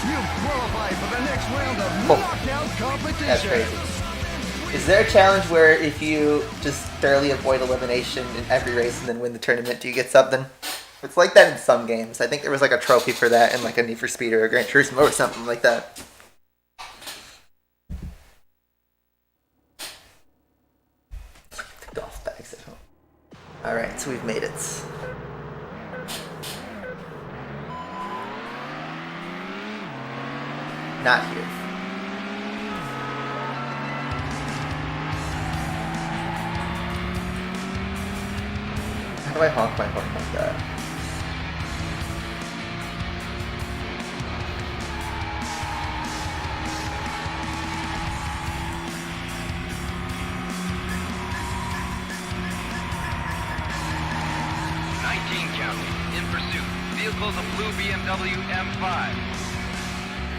You qualify for the next round of
Oh.
knockout competition.
That's crazy. Is there a challenge where if you just thoroughly avoid elimination in every race and then win the tournament, do you get something? It's like that in some games. I think there was like a trophy for that in like a Need for Speed or a Gran Turismo or something like that. The golf bags at home. Alright, so we've made it. Not here. How do I honk my horn like that?
vehicle is a blue BMW M5.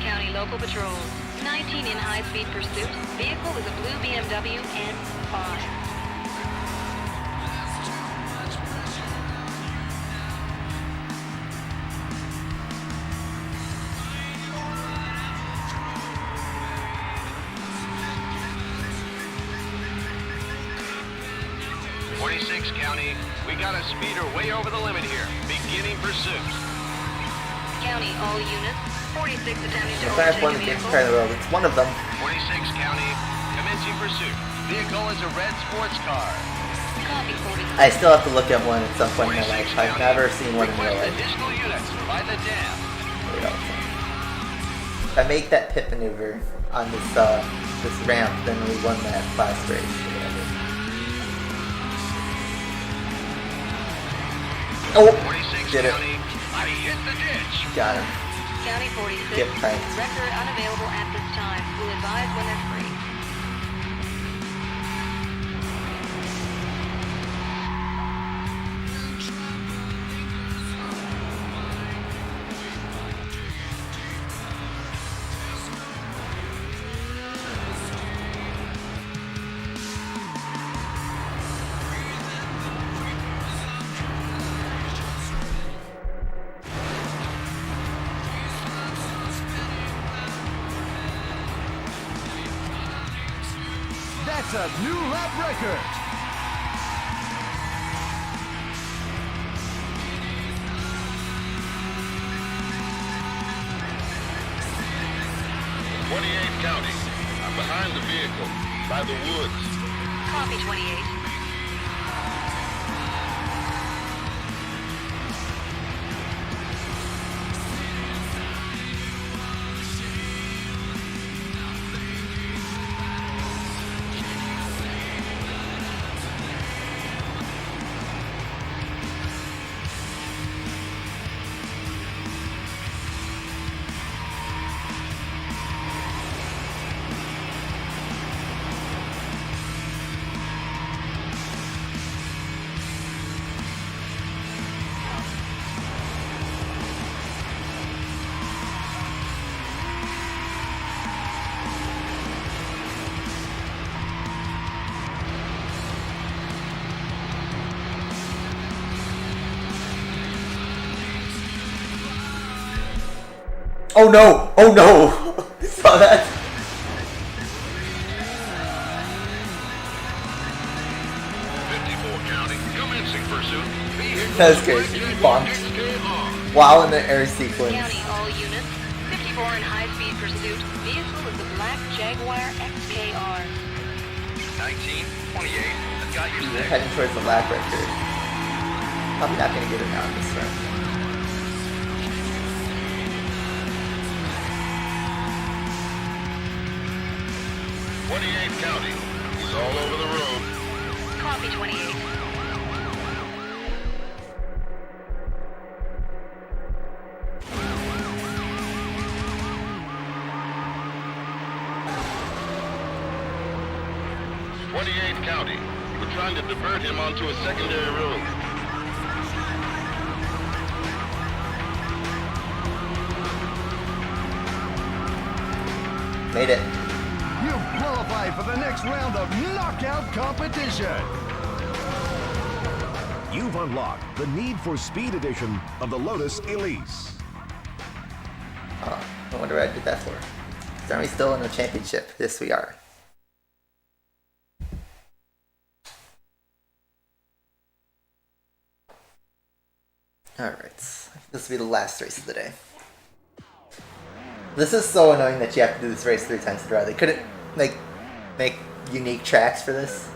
County local patrols. 19 in high-speed pursuit. Vehicle is a blue BMW M5.
46 County, we got a speeder way over the limit here. Beginning pursuit.
County, all units. 46 attempting to
If I have
overtake
one
a
that gets
vehicle.
part of the road, it's one of them.
46 County, commencing pursuit. Vehicle is a red sports car.
Copy 46.
I still have to look at one at some point in my life. I've never seen one in real
Request
life.
additional units by the dam.
Wait, if I make that pit maneuver on this ramp, then we won that last race or whatever. Oh,
46
did it.
County, I hit the ditch.
Got him.
County 46.
Get pranked.
Record unavailable at this time. We'll advise when they're free.
That's a new lap record.
County. I'm behind the vehicle, by the woods.
Copy 28.
Oh no! Oh no! Saw that?
54 County, commencing pursuit. Vehicle
That was crazy. Bonked.
XKR.
While in the air sequence.
County, all units. 54 in high-speed pursuit. Vehicle is a black Jaguar XKR.
19, 28. I've got your
We're
6.
heading towards the black record. Probably not gonna get it now this run.
County. He's all over the road.
Copy 28.
County. We're trying to divert him onto a secondary road.
Made it.
You've qualified for the next round of knockout competition.
You've unlocked the Need for Speed edition of the Lotus Elise.
Oh, I wonder what I did that for. Are we still in the championship? Yes, we are. Alright, this will be the last race of the day. This is so annoying that you have to do this race 3 times in a row. They couldn't make unique tracks for this.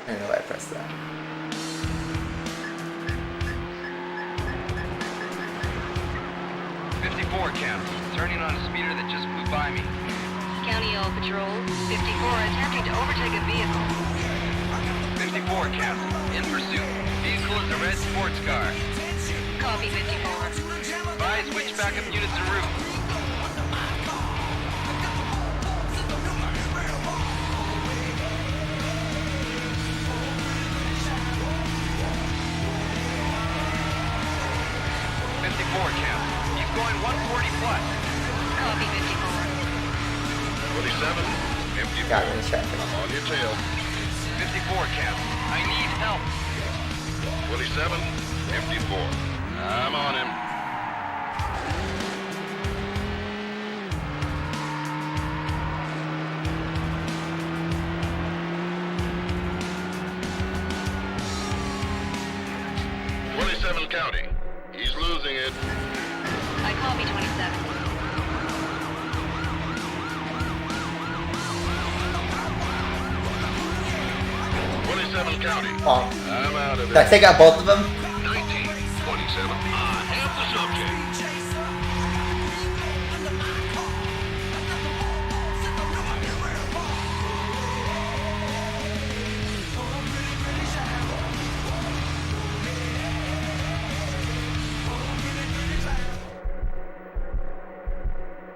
I don't know why I pressed that.
County, turning on a speeder that just flew by me.
County all patrols. 54 attempting to overtake a vehicle.
54 County, in pursuit. Vehicle is a red sports car.
Copy 54.
Bye, switch backup units en route. Camp. Keep going 140 plus.
Copy 54.
27, empty
Got me in
4.
traffic.
I'm on your tail.
54 Camp. I need help.
27, empty 4. I'm on him. County. He's losing it.
I copy 27.
County.
Oh.
I'm out of
Did I
it.
take out both of them?
19, 27. I have the subject.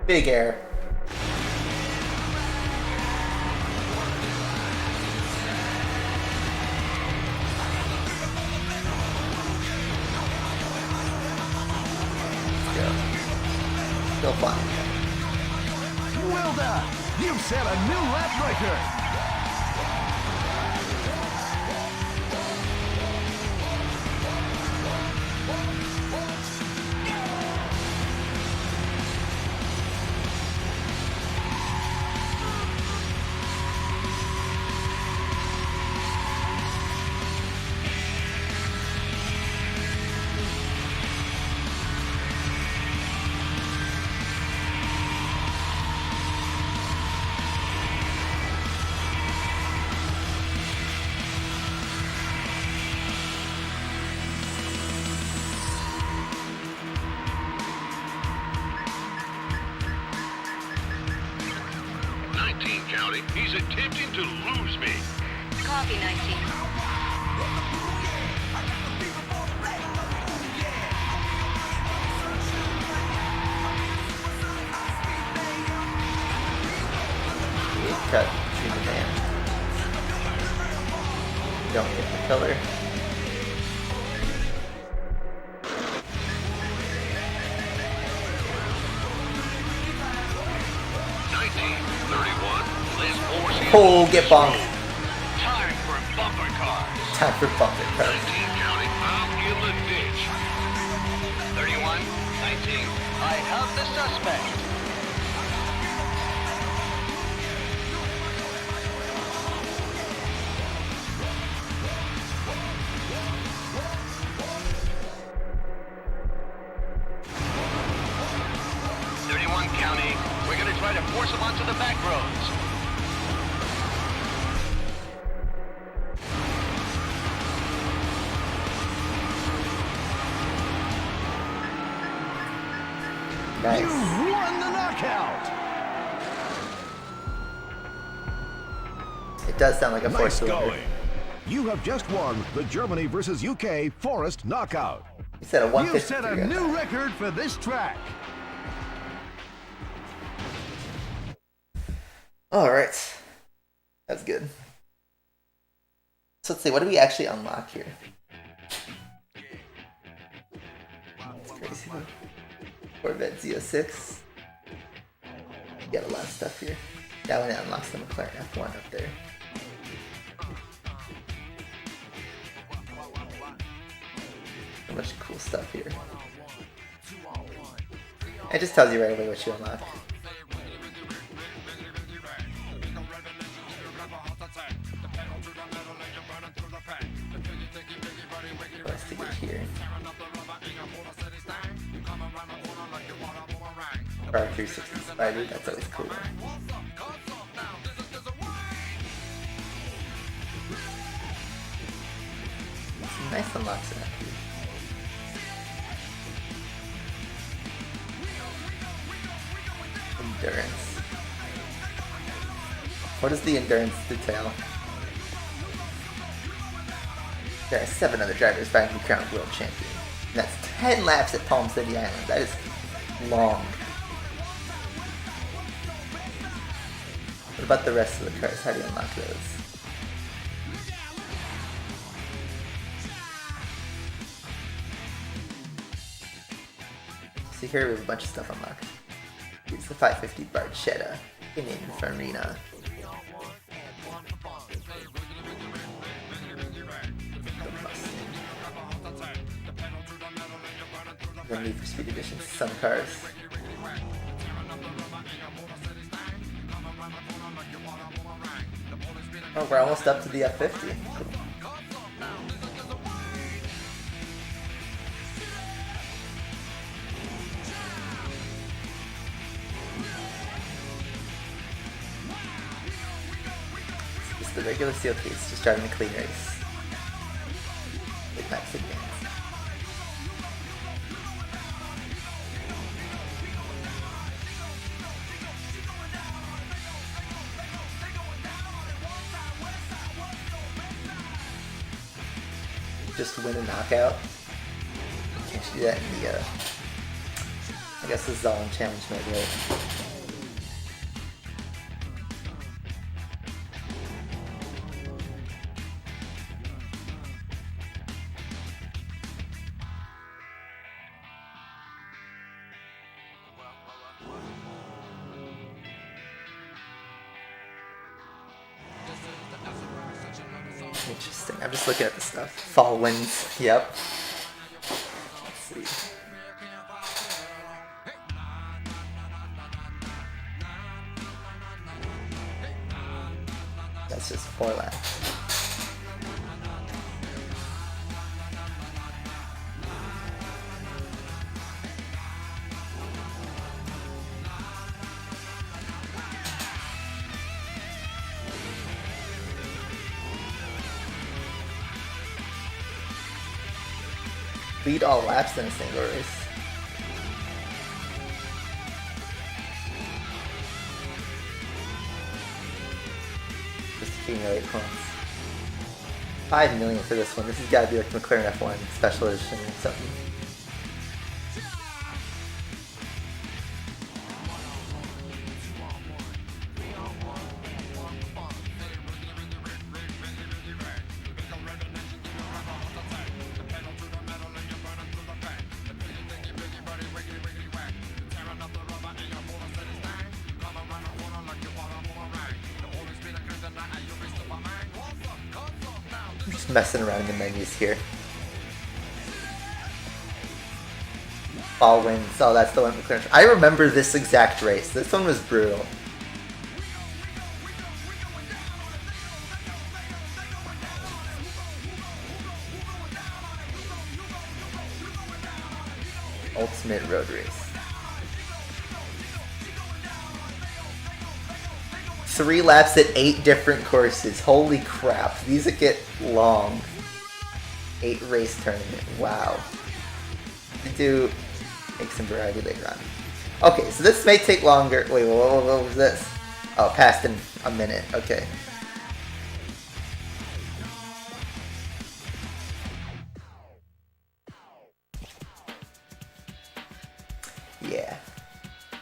Big air. Still fun.
Well done. You've set a new lap record.
County. He's attempting to lose me.
Copy 19.
Cut through the man. Don't hit the pillar. Oh, get bumped.
Time for bumper cars.
Time for bumper cars.
19 County. I'm in the ditch.
31, 19. I have the suspect. County, we're going to try to force them onto the back roads.
Nice.
You won the knockout.
It does sound like a
Nice
force delivery.
going. You have just won the Germany versus UK Forest Knockout.
You said a
You've
150.
set a new record for this track.
All right, that's good. So let's see, what do we actually unlock here? That's crazy. Corvette Z06. You got a lot of stuff here. That one unlocks the McLaren F1 up there. So much cool stuff here. It just tells you right away what you unlock. Let's to get here. Car 360 Spider, that's always cool. Some nice unlocks in that here. Endurance. What is the endurance detail? There are 7 other drivers vying to be crowned world champion. That's 10 laps at Palm City Island. That is long. What about the rest of the cars? How do you unlock those? So here we have a bunch of stuff unlocked. Here's the 550 Barchetta in Inferina. The Need for Speed Edition, some cars. Oh, we're almost up to the F50. It's the regular COP, it's just driving a clean race. With max advance. Just win a knockout. Can't you do that in the, I guess this is all in challenge mode, right? Interesting. I'm just looking at the stuff. Fall winds. Yep. Let's see. That's just 4 laps. Lead all laps in a single race. Just accumulate points. 5 million for this one. This has got to be like McLaren F1 special edition or something. I'm just messing around in the menus here. Fall wins. Oh, that's the one McLaren. I remember this exact race. This one was brutal. Ultimate road race. 3 laps at 8 different courses. Holy crap. These would get long. 8 race tournament. Wow. We do make some variety later on. Okay, so this may take longer. Wait, what was this? Oh, passed in a minute. Okay. Yeah.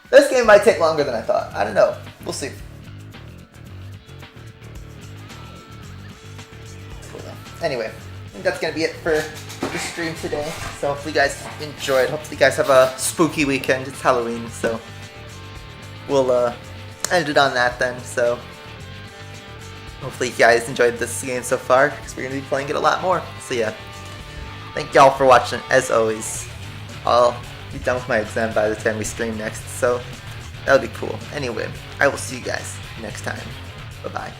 This game might take longer than I thought. I don't know. We'll see. Anyway, I think that's going to be it for the stream today. So hopefully you guys enjoyed. Hopefully you guys have a spooky weekend. It's Halloween, so we'll end it on that then. So hopefully you guys enjoyed this game so far, because we're going to be playing it a lot more. So yeah, thank y'all for watching. As always, I'll be done with my exam by the time we stream next, so that'll be cool. Anyway, I will see you guys next time. Bye-bye.